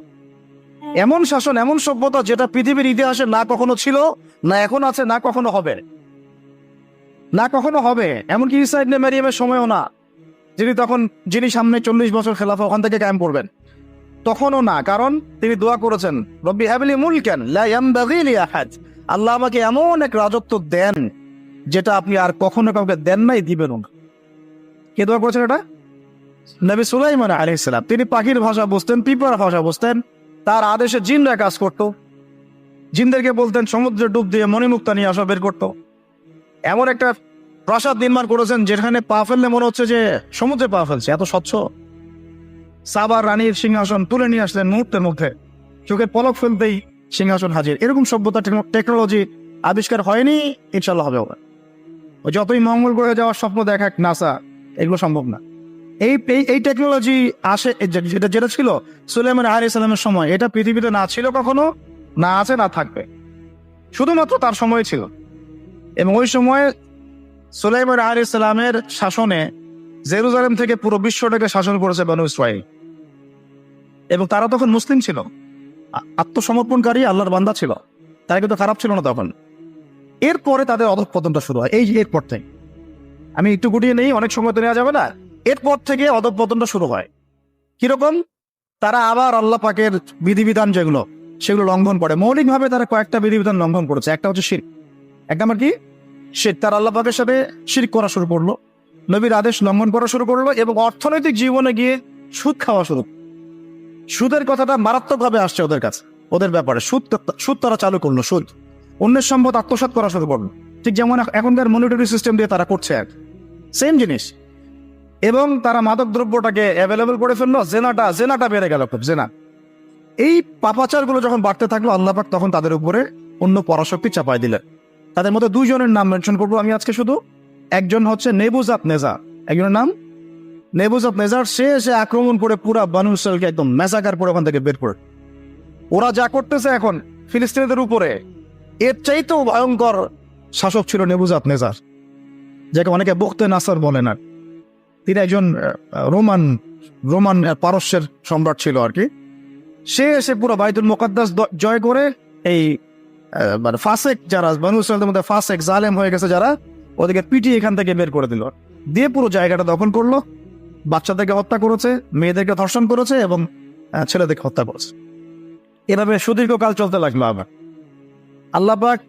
A: এমন শাসন, এমন সভ্যতা যেটা পৃথিবীর ইতিহাসে না কখনো ছিল, না এখন আছে, না কখনো হবে, না কখনো হবে। এমনকি ঈসা ইবনে মারিয়ামের সময়ও না, যিনি সামনে 40 বছর খেলাফা ওখান থেকে কায়েম করবেন, তখনও না। কারণ তিনি দোয়া করেছেন, রব্বি হাবলি মুলকান লা ইয়ানবাগি লি আহাদ, আল্লাহ আমাকে এমন এক রাজত্ব দেন যেটা আপনি আর কখনো কাউকে দেন নাই, দিবেন না। কে দোয়া করেছেন এটা? নবী সুলাইমান আলাইহিস সালাম। তিনি পাখির ভাষা বুঝতেন, পিঁপড়ার ভাষা বুঝতেন, তার আদেশে জিনরা কাজ করত। জিনদেরকে বলতেন সমুদ্রে ডুব দিয়ে মণিমুক্তা নিয়ে আসা, বের করতো। এমন একটা প্রাসাদ নির্মাণ করেছেন যেখানে পা ফেললে মনে হচ্ছে যে সমুদ্রে পা ফেলছে, এত স্বচ্ছ। সাবার রানীর সিংহাসন তুলে নিয়ে আসলেন মুহূর্তের মধ্যে, চোখের পলক ফেলতেই সিংহাসন হাজির। এরকম সভ্যতা, টেকনোলজি আবিষ্কার হয়নি, ইনশাল্লাহ হবে না। ওই যতই মঙ্গল গ্রহে যাওয়ার স্বপ্ন দেখাক নাসা, এগুলো সম্ভব না। এই টেকনোলজি আসে যেটা ছিল সুলাইমান আলাইহিস সালামের সময়, এটা পৃথিবীতে না ছিল কখনো, না আছে, না থাকবে, শুধুমাত্র তার সময় ছিল। এবং ওই সময় সুলাইমান আলাইহিস সালামের শাসনে জেরুজালেম থেকে পুরো বিশ্বটাকে শাসন করেছে বনু ইসরাঈল। এবং তারা তখন মুসলিম ছিল, আত্মসমর্পণকারী আল্লাহর বান্দা ছিল, তারা কিন্তু খারাপ ছিল না তখন। এরপরে তাদের অধঃপতনটা শুরু হয়, এই যে এরপর থেকে, আমি একটু গুটিয়ে নেই, অনেক সময় তো নেওয়া যাবে না। এরপর থেকে অধঃপতনটা শুরু হয়। কিরকম? তারা আবার আল্লাহ পাকের বিধিবিধান যেগুলো, সেগুলো লঙ্ঘন করে। মৌলিকভাবে তারা কয়েকটা বিধিবিধান লঙ্ঘন করেছে। একটা হচ্ছে শিরক, এক নম্বর কি শিরক, তারা আল্লাহ পাকের সাথে শিরক করা শুরু করলো, নবীর আদেশ লঙ্ঘন করা শুরু করলো, এবং অর্থনৈতিক জীবনে গিয়ে সুদ খাওয়া শুরু। সুদের কথাটা মারাত্মকভাবে আসছে ওদের কাছে, ওদের ব্যাপারে সুদ তারা চালু করলো, সুদ, অন্যের সম্পদ আত্মসাৎ করা শুরু করলো, ঠিক যেমন এখনকার মনিটরি সিস্টেম দিয়ে তারা করছে এক সেম জিনিস। এবং তারা মাদক দ্রব্যটাকে অ্যাভেলেবল করে ফেললো, জেনাটা বেড়ে গেল খুব, জেনা। এই পাপাচারগুলো যখন বাড়তে থাকলো, আল্লাহ পাক তখন তাদের উপরে অন্য পরাশক্তি চাপাই দিলেন। তাদের মধ্যে দুইজনের নাম মেনশন করবো আমি আজকে শুধু। একজন হচ্ছে নেবুজাত নেজার, একজনের নাম নেবুজাত নেজার। সে এসে আক্রমণ করে পুরা বানু ইসরাঈলকে একদম ম্যাসাকার করে ওখান থেকে বের করে। ওরা যা করতেছে এখন ফিলিস্তিনিদের উপরে, এর চাইতেও ভয়ঙ্কর শাসক ছিল নেবুজাত নেজার, যাকে অনেকে বখতে নাসার বলেন। আর তিনি একজন রোমান পারস্যের সম্রাট ছিল আর কি। সে এসে পুরো বাইতুল মুকাদ্দাস জয় করে এই মানে ফাসেক যারা বানু ইসরাঈলের মধ্যে ফাসেক জালেম হয়ে গেছে যারা, ওদেরকে পিটিয়ে এখান থেকে বের করে দিল, দিয়ে পুরো জায়গাটা দখল করলো। বাচ্চাদেরকে হত্যা করেছে, মেয়েদেরকে ধর্ষণ করেছে, এবং ছেলেদেরকে হত্যা করেছে। এভাবে সুদীর্ঘকাল চলতে লাগলো। আবার আল্লাহ পাক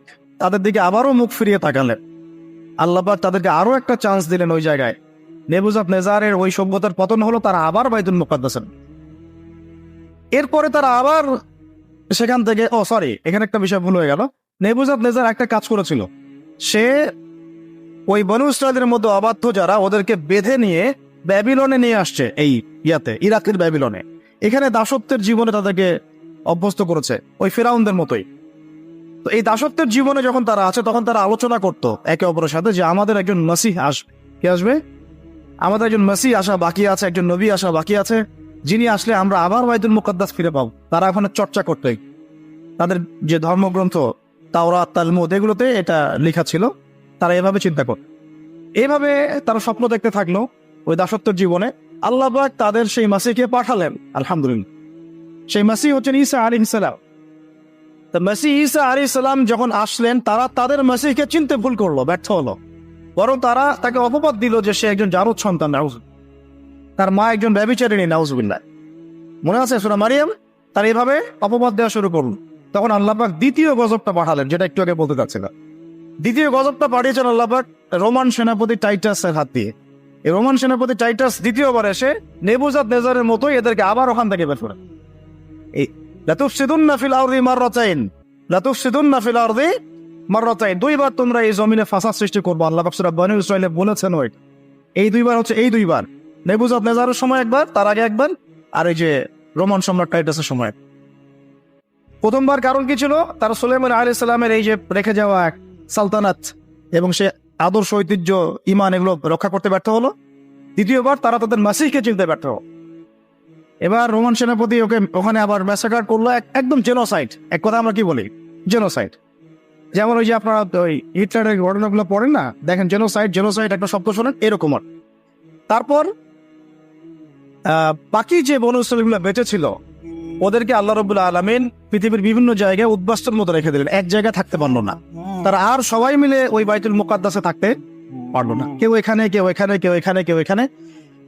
A: তাদের দিকে আবারও মুখ ফিরিয়ে তাকালেন। আল্লাহ পাক তাদেরকে আরো একটা চান্স দিলেন। ওই জায়গায় নেবুজাত নেজারের ওই সভ্যতার পতন হলো, তারা আবার বাইতুল মুকাদ্দাসে। এরপরে তারা আবার সেখান থেকে, এখানে একটা বিষয় ভুল হয়ে গেল। নেবুজাত নেজার একটা কাজ করেছিল, সে ওই বনু ইসরাঈলের মধ্যে অবাধ্য যারা, ওদেরকে বেঁধে নিয়ে ব্যাবিলনে নিয়ে আসছে, এই ইরাকের ব্যাবিলনে। এখানে দাসত্বের জীবনে তাদেরকে অভ্যস্ত করেছে, ওই ফিরাউনদের মতোই। তো এই দাসত্বের জীবনে যখন তারা আছে, তখন তারা আলোচনা করতো একে অপরের সাথে যে আমাদের একজন মাসিহ আসবে। কে আসবে? আমাদের একজন মাসিহ আসা বাকি আছে, একজন নবী আসা বাকি আছে, যিনি আসলে আমরা আবার বাইতুল মুকাদ্দাস ফিরে পাবো। তারা ওখানে চর্চা করতে, তাদের যে ধর্মগ্রন্থ তাওরাত, তালমুদ, এগুলোতে এটা লেখা ছিল। তারা এভাবে চিন্তা করত, এইভাবে তারা স্বপ্ন দেখতে থাকলো ওই দাসত্বের জীবনে। আল্লাহ পাক তাদের সেই মাসিহকে পাঠালেন। আলহামদুলিল্লাহ, সেই মাসিহ হচ্ছেন ঈসা আলাইহিস সালাম। তো মাসিহ ঈসা আলাইহিস সালাম যখন আসলেন, তারা তাদের মাসিহকে চিনতে ভুল করলো, ব্যর্থ হলো। বরং তারা তাকে অপবাদ দিল যে সে একজন জারদ সন্তান, তার মা একজন ব্যভিচারিণী, নাউজুবিল্লাহ। মনে আছে সূরা মারিয়াম? তারা এভাবে অপবাদ দেওয়া শুরু করল। তখন আল্লাহ পাক দ্বিতীয় গজবটা পাঠালেন, যেটা একটু আগে বলতে চাচ্ছিলাম। দ্বিতীয় গজবটা পাঠিয়েছেন আল্লাহ পাক রোমান সেনাপতি টাইটাসের হাত দিয়ে। এই রোমান সেনাপতি টাইটাস দ্বিতীয়বার এসে নেবুজাত নেজারের মতোই এদেরকে আবার ওখান থেকে বের করে। এই লাতুফসিদুন্না ফিল আরদি মাররাতাইন, লাতুফসিদুন্না ফিল আরদি মাররাতাইন, দুইবার তোমরা এই জমিনে ফাসাদ সৃষ্টি করবে। আল্লাহ পাক সূরা বনী ইসরাঈলে বলেছেন ওই এই দুইবার হচ্ছে, এই দুইবার নেবুজাত নেজারের সময় একবার, তার আগে একবার, আর এই যে রোমান সম্রাট টাইটাসের সময়। প্রথমবার কারণ কি ছিল? তারা সুলাইমান আলাইহিস সালামের এই যে রেখে যাওয়া সালতানাত এবং সে আদর্শ, ঐতিহ্য, ঈমান, এগুলো রক্ষা করতে ব্যর্থ হলো। দ্বিতীয়বার তারা তাদের মাসিহকে চিনতে ব্যর্থ হলো। এবার রোমান সেনাপতি ওখানে আবার ম্যাসাকার করলো, একদম জেনোসাইড। এক কথা আমরা কি বলি? জেনোসাইড। যেমন ওই যে আপনারা ওই হিটলারের ঘটনাগুলো পড়েন না, দেখেন জেনোসাইড একটা শব্দ শোনেন, এরকম। তারপর বাকি যে বনু ইসরাঈলগুলো বেঁচে ছিল, ওদেরকে আল্লাহ রাব্বুল আলামিন পৃথিবীর বিভিন্ন জায়গায় উদ্বাস্তুর মতো রেখে দিলেন, এক জায়গায় থাকতে পারলো না। তারা আর সবাই মিলে ওই বাইতুল মুকাদ্দাসে থাকতে পারলো না। কেউ এখানে, কেউ এখানে, কেউ এখানে, কেউ এখানে।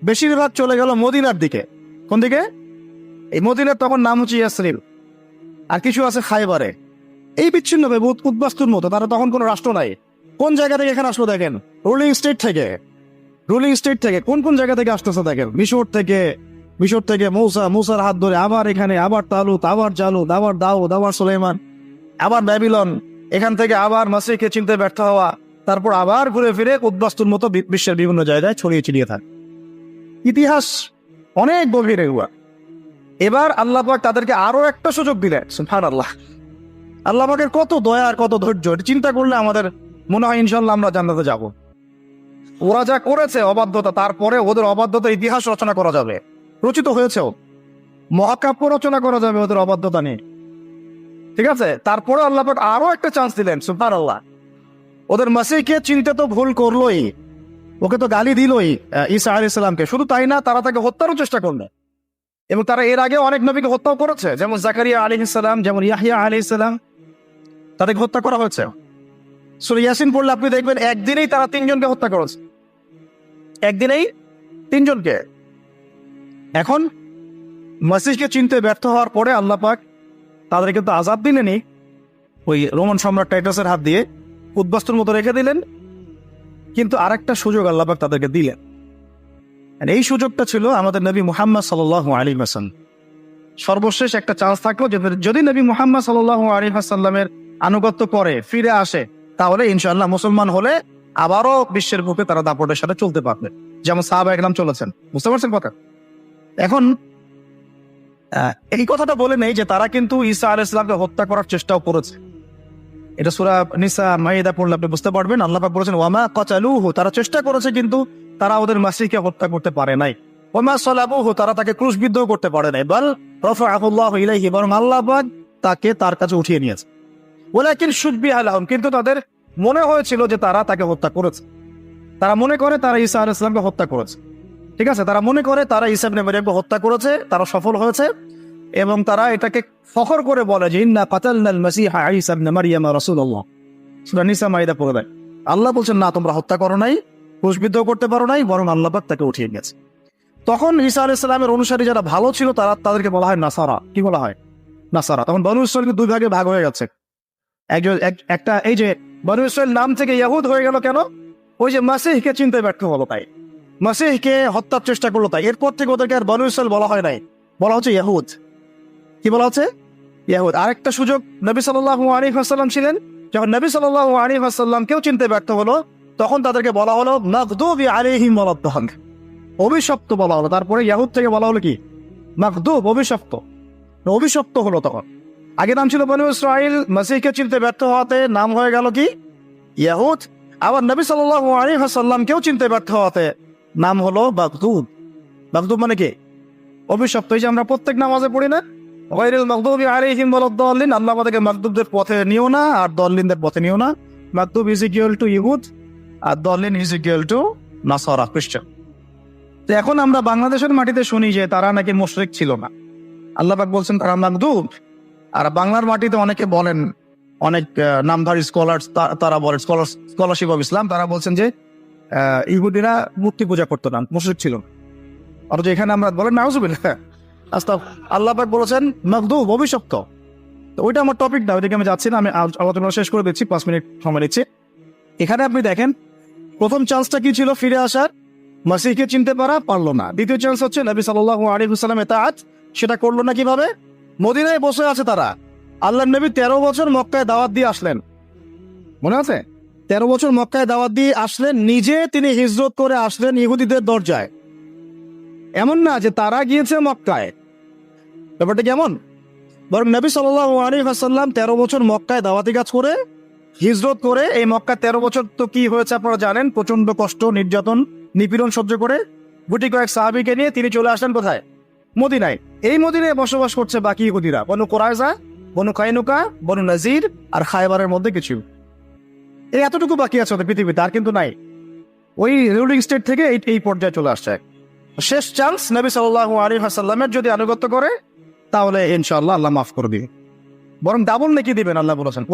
A: বেশিরভাগ চলে গেল মদিনার দিকে। কোন দিকে? এই মদিনার তখন নাম হচ্ছে ইয়াসরিব, আর কিছু আছে খায়বারে। এই বিচ্ছিন্ন ভাবে উদ্বাস্তুর মতো। তারা তখন কোনো রাষ্ট্র নাই। কোন জায়গা থেকে এখানে আসলো দেখেন? রুলিং স্টেট থেকে কোন কোন জায়গা থেকে আসতেছে দেখেন? মিশর থেকে মূসার হাত ধরে আবার এখানে, আবার তালুত, আবার জালুত, আবার দাউদ, আবার সুলাইমান, আবার ব্যাবিলন, এখান থেকে আবার মাসিহকে চিনতে ব্যর্থ হওয়া, তারপর আবার ঘুরে ফিরে উদ্বাস্তুর মতো বিশ্বের বিভিন্ন জায়গায় ছড়িয়ে ছিটিয়ে থাকে। ইতিহাস অনেক গভীর এগুলা। এবার আল্লাহ পাক তাদেরকে আরো একটা সুযোগ দিলেন। সুবহানাল্লাহ। আল্লাহ পাকের কত দয়া আর কত ধৈর্য, এটা চিন্তা করলে আমাদের মনে হয় ইনশাল্লাহ আমরা জান্নাতে যাব। ওরা যা করেছে অবাধ্যতা, তারপরে ওদের অবাধ্যতা ইতিহাস রচনা করা যাবে, রচিত হয়েছেও, মহাকাব্য রচনা করা যাবে ওদের অবাধ্যতা নিয়ে। ঠিক আছে, তারপরে আল্লাহ পাক আরো একটা চান্স দিলেন, সুবহানাল্লাহ। ওদের মাসিহকে চিনতে তো ভুল করলোই, ওকে তো গালি দিলই ঈসা আলাইহিস সালামকে। শুধু তাই না, তারা তাকে হত্যারও চেষ্টা করলো, এবং তারা এর আগে অনেক নবীকে হত্যাও করেছে, যেমন জাকারিয়া আলাইহিস সালাম, যেমন ইয়াহইয়া আলাইহিস সালাম, তাদেরকে হত্যা করা হয়েছে। সূরা ইয়াসিন পড়লে আপনি দেখবেন একদিনেই তারা 3 জনকে হত্যা করেছে, একদিনেই 3 জনকে। এখন মাসিহকে চিনতে ব্যর্থ হওয়ার পরে আল্লাহ পাক তাদেরকে তো আযাব দিলেনি, ওই রোমান সম্রাট টাইটাসের হাত দিয়ে উদ্বাস্তুর মতো রেখে দিলেন, কিন্তু আরেকটা সুযোগ আল্লাহ পাক তাদেরকে দিলেন। আর এই সুযোগটা ছিল আমাদের নবী মুহাম্মদ সাল্লাল্লাহু আলাইহি ওয়াসাল্লাম। সর্বশেষ একটা চান্স থাকলো, যদি নবী মুহাম্মদ সাল্লাল্লাহু আলাইহি ওয়াসাল্লামের আনুগত্য করে ফিরে আসে, তাহলে ইনশাআল্লাহ মুসলমান হলে আবারও বিশ্বের বুকে তারা দাপটের সাথে চলতে পারবে, যেমন সাহাবা একরাম চলেছেন। বুঝতে পারছেন কথা? এখন এই কথাটা বলে নেই যে তারা কিন্তু ঈসা আলাইহিস সালামকে হত্যা করার চেষ্টাও করেছে। এটা সূরা নিসা মাইদা পড়লে আপনি বুঝতে পারবেন। আল্লাহ পাক বলেছেন ওয়ামা কাতালুহু, তারা চেষ্টা করেছে কিন্তু তারা ওদের মাসিহকে হত্যা করতে পারে নাই। ওয়ামা সালাবুহু, তারা তাকে ক্রুশবিদ্ধ করতে পারে নাই। বাল রাফাআহুল্লাহু ইলাইহি, বরং আল্লাহ পাক তাকে তার কাছে উঠিয়ে নিয়েছে। ওয়ালাকিন শুববিহা লাহুম, কিন্তু তাদের মনে হয়েছিল যে তারা তাকে হত্যা করেছে। তারা মনে করে তারা ঈসা আলাইহিস সালামকে হত্যা করেছে। ঠিক আছে, তারা মনে করে তারা ঈসা ইবনে মারইয়ামকে হত্যা করেছে, তারা সফল হয়েছে, এবং তারা এটাকে ফখর করে বলে যে ইন্না কাতালনাল মাসিহা ঈসা ইবনে মারইয়াম রাসূলুল্লাহ। সূরা নিসা মাইদা পড়ে দেয়। আল্লাহ বলছেন না, তোমরা হত্যা করো নাই, ক্রুশবিদ্ধ করতে পারো নাই, বরং আল্লাহ পাক তাকে উঠিয়ে নিয়েছে। তখন ঈসা আলাইহিস সালামের অনুসারী যারা ভালো ছিল তাদেরকে বলা হয় নাসারা। কি বলা হয়? নাসারা। তখন বনু ইসরাঈল 2 ভাগে ভাগ হয়ে গেছে। একটা এই যে বনু ইসরাঈল নাম থেকে ইহুদ হয়ে গেল কেন? ওই যে মাসিহকে চিনতে ব্যর্থ হলো তাই, মাসিহকে হত্যার চেষ্টা করলো তাই। এরপর থেকে ওদেরকে আর বনু ইসরাঈল বলা হয় নাই, বলা হচ্ছে ইহুদ। কি বলা হচ্ছে? ইহুদ। আরেকটা সুযোগ নবী সাল্লাল্লাহু আলাইহি ওয়াসাল্লাম ছিলেন, যখন নবী সাল্লাল্লাহু আলাইহি ওয়াসাল্লাম কেউ চিনতে ব্যর্থ হলো, তখন তাদেরকে বলা হলো মাগদুবি আলাইহিম ওয়ালাদ-দাল্লিন, অভিশপ্ত বলা হলো। তারপরে ইহুদ থেকে বলা হলো কি? মাগদুব, অভিশপ্ত। অভিশপ্ত হলো তখন। আগে নাম ছিল বনু ইসরাঈল, মাসিহকে চিনতে ব্যর্থ হওয়াতে নাম হয়ে গেল কি? ইহুদ। আবার নবী সাল্লাল্লাহু আলাইহি ওয়াসাল্লাম কেউ চিনতে ব্যর্থ হওয়াতে নাম হলো মাগদুব। মাগদুব মানে কি? অভিশপ্ত। এই যে আমরা প্রত্যেক নামাজে পড়ি না, গায়রিল মাগদুবি আলাইহিম ওয়ালাদ-দাল্লিন, আল্লাহ আমাদেরকে মাগদুবদের পথে নিও না আর দল্লিনদের পথে নিও না। মাগদুব ইজ ইকুয়াল টু ইহুদ, আর দল্লিন ইজ ইকুয়াল টু নাসারা, খ্রিস্টান। তো এখন আমরা বাংলাদেশের মাটিতে শুনি যে তারা নাকি মুশরিক ছিল না, আল্লাহ পাক বলছেন তারা মাগদুব। আর বাংলার মাটিতে অনেকে বলেন, অনেক নামধারী স্কলার, তারা বলেন স্কলারশিপ অফ ইসলাম, তারা বলছেন যে ইহুদিরা মূর্তি পূজা করতো না, মুশরিক ছিল না। আর যে এখানে আমরা বলেন নাউজুবিল্লাহ, আল্লাহ পাক বলেছেন মাগদুব, অভিশপ্ত। তো ওইটা আমার টপিক না, ওইদিকে আমি যাচ্ছি না, আমি আলোচনা শেষ করে দিচ্ছি, 5 মিনিট সময় নিচ্ছি। এখানে আপনি দেখেন প্রথম চান্সটা কি ছিল? ফিরে আসার, মাসিহকে চিনতে পারলো না। দ্বিতীয় চান্স হচ্ছে নবী সাল্লাল্লাহু আলাইহি ওয়াসাল্লাম ইতাআত, সেটা করলো না। কিভাবে? মদিনায় বসে আছে তারা, আল্লাহর নবী 13 বছর মক্কায় দাওয়াত দিয়ে আসলেন, মনে আছে? 13 বছর মক্কায় দাওয়াত দিয়ে আসলেন, নিজে তিনি হিজরত করে আসলেন ইহুদিদের দরজায়। এমন না যে তারা গিয়েছে মক্কায়, ব্যাপারটা কেমন? বরং নবী সাল্লাল্লাহু আলাইহি ওয়াসাল্লাম 13 বছর মক্কায় দাওয়াতি কাজ করে হিজরত করে, এই মক্কা 13 বছর তো কি হয়েছে আপনারা জানেন, প্রচন্ড কষ্ট, নির্যাতন, নিপীড়ন সহ্য করে গুটি কয়েক সাহাবীকে নিয়ে তিনি চলে আসলেন কোথায়? মদিনায়। এই মদিনায় বসবাস করছে বাকি ইহুদিরা, বনু কুরাইজা, বনু কাইনুকা, বনু নাজির আর খায়বারের মধ্যে কিছু। এই এতটুকু বাকি আছে ওদের পৃথিবীতে, আর কিন্তু নাই। ওই রুলিং স্টেট থেকে এই পর্যায়ে চলে আসছে। শেষ চান্স, নবী সাল্লাল্লাহু আলাইহি ওয়াসাল্লামের যদি আনুগত্য করে তাহলে ইনশাআল্লাহ আল্লাহ মাফ করে দিবে, বরং ডাবল নেকি দিবেন। আল্লাহ বলেছেন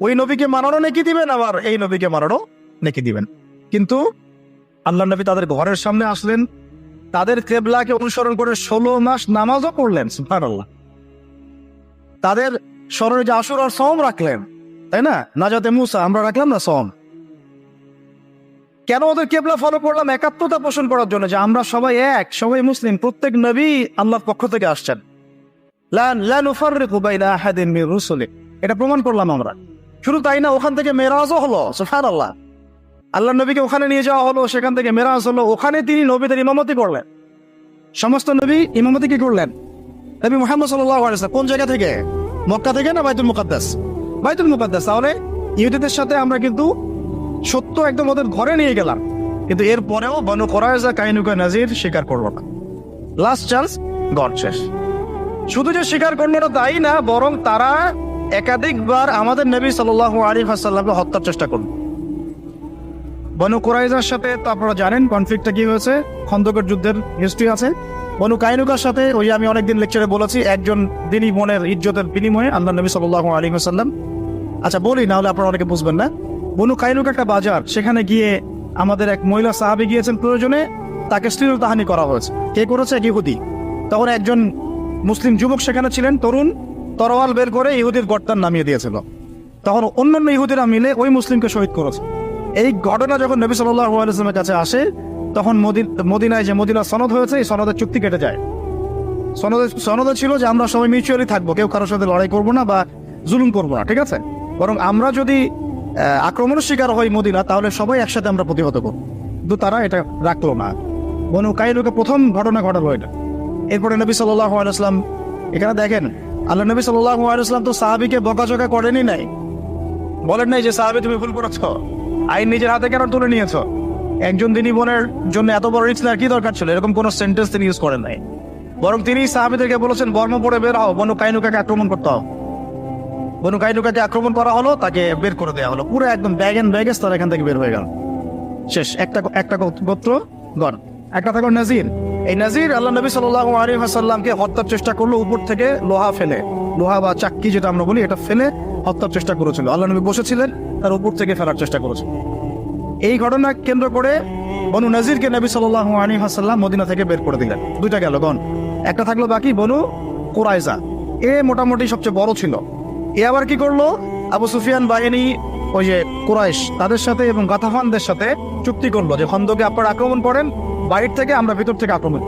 A: ওই নবীকে মানানো নেকি দিবেন, আবার এই নবীকে মানানো নেকি দিবেন। কিন্তু আল্লাহ নবী তাদের ঘরের সামনে আসলেন, তাদের কিবলাকে অনুসরণ করে 16 মাস নামাজও পড়লেন, সুবহানাল্লাহ। তাদের স্মরণে যে আশুরার সওম রাখলেন, তাই না? নাজাতে মুসা আমরা রাখলাম না সওম। কেন ওদের কিবলা ফলো করলাম? একাত্মতা পোষণ করার জন্য, যে আমরা সবাই এক, সবাই মুসলিম, প্রত্যেক নবী আল্লাহর পক্ষ থেকে আসছেন। লা নুফাররিকু বাইনা আহাদিন মির রুসুলি, এটা প্রমাণ করলাম আমরা। শুধু তাই না, ওখান থেকে মেরাজও হলো, সুবহানাল্লাহ। আল্লাহ নবীকে ওখানে নিয়ে যাওয়া হলো, সেখান থেকে মেরাজ হলো, ওখানে তিনি নবীদের ইমামতি করলেন। সমস্ত নবী ইমামতি কি করলেন? নবী মুহাম্মদ সাল্লাল্লাহু আলাইহি ওয়াসাল্লাম কোন জায়গা থেকে? মক্কা থেকে না বাইতুল মুকাদ্দাস? বাইতুল মুকাদ্দাস। তাহলে ইহুদিদের সাথে আমরা কিন্তু সত্য একদম ওদের ঘরে নিয়ে গেলাম, কিন্তু এরপরেও বনু কুরাইজা, কাইনুকা, নাজির স্বীকার করলো না। লাস্ট চান্স, গড শেষ। শুধু যে স্বীকার করলো না তাই না, বরং তারা একাধিকবার আমাদের নবী সাল্লাল্লাহু আলাইহি ওয়াসাল্লামকে হত্যার চেষ্টা করল। বনু কুরাইজার সাথে তো আপনারা জানেন কনফ্লিক্টটা কি হয়েছে, খন্দকের যুদ্ধের হিস্ট্রি আছে। বনু কাইনুকার সাথে ওই আমি অনেকদিন লেকচারে বলেছি, একজন দিনই বোনের ইজ্জতের বিনিময়ে আল্লাহ নবী সাল্লাল্লাহু আলাইহি ওয়াসাল্লাম, আচ্ছা বলি না হলে আপনারা অনেকে বুঝবেন না। বনু কাইনুকা একটা বাজার, সেখানে গিয়ে আমাদের এক মহিলা সাহাবী গিয়েছেন প্রয়োজনে, তাকে শ্লীলতাহানি করা হয়েছে। কে করেছে? এক ইহুদি। তখন একজন মুসলিম যুবক সেখানে ছিলেন, তরুণ, তরোয়াল বের করে ইহুদির গর্দান নামিয়ে দিয়েছিল। তখন অন্যান্য ইহুদিরা মিলে ওই মুসলিমকে শহীদ করেছে। এই ঘটনা যখন নবী সাল্লাল্লাহু আলাইহি ওয়াসাল্লামের কাছে আসে, তখন মদিনায় যে মদিনা সনদ হয়েছে, এই সনদের চুক্তি কেটে যায়। সনদে ছিল যে আমরা সবাই মিউচুয়ালি থাকবো, কেউ কারোর সাথে লড়াই করবো না বা জুলুম করবো না, ঠিক আছে? বরং আমরা যদি আক্রমণের শিকার হই মদিনা, তাহলে সবাই একসাথে আমরা প্রতিহত করবো। কিন্তু তারা এটা রাখলো না। বনু কাইনুকা প্রথম ঘটনা ঘটালো এটা। এরপরে নবী সাল্লাল্লাহু আলাইহি ওয়াসাল্লাম, এখানে দেখেন আল্লাহ নবী সাল্লাল্লাহু আলাইহি ওয়াসাল্লাম তো সাহাবীকে বকাঝকা করেনি নাই, বলেন নাই যে সাহাবী তুমি ভুল করেছো, আইন নিজের হাতে কেন তুলে নিয়েছো, একজন দিনী বোনের জন্য এত বড় রিস্ক নেওয়ার কি দরকার ছিল, এরকম কোনো সেন্টেন্স তিনি ইউজ করেন নাই। বরং তিনি সাহাবীদেরকে বলেছেন বর্ম পরে বের হও, বনু কাইনুকাকে আক্রমণ করতে হবে। বনু কাইনুকাকে আক্রমণ করা হলো, তাকে বের করে দেওয়া হলো, পুরো একদম ব্যাগ এন্ড ব্যাগেজ তারা এখান থেকে বের হয়ে গেল। শেষ। একটা গোত্র গণ, একটা থাকলো নাজির। এই নাজির আল্লাহ নবী সাল্লাল্লাহু আলাইহি ওয়াসাল্লামকে হত্যার চেষ্টা করলো, উপর থেকে লোহা ফেলে, লোহা বা চাক্কি যেটা আমরা বলি, এটা ফেলে হত্যার চেষ্টা করেছিল। আল্লাহ নবী বসেছিলেন, তার উপর থেকে ফেলার চেষ্টা করেছিল। এই ঘটনা কেন্দ্র করে বনু নাজিরকে নবী সাল্লাল্লাহু আলাইহি ওয়াসাল্লাম মদিনা থেকে বের করে দিলেন। দুইটা গেল গণ, একটা থাকলো বাকি বনু কুরাইজা। এ মোটামুটি সবচেয়ে বড় ছিল। এ আবার কি করলো, আবু সুফিয়ান বাহিনী, ওই যে কুরাইশ, তাদের সাথে এবং গাতাফানদের সাথে চুক্তি করলো যে খন্দকে আপনারা আক্রমণ করেন, বাইরে থেকে আমরা ভিতর থেকে আক্রমণ।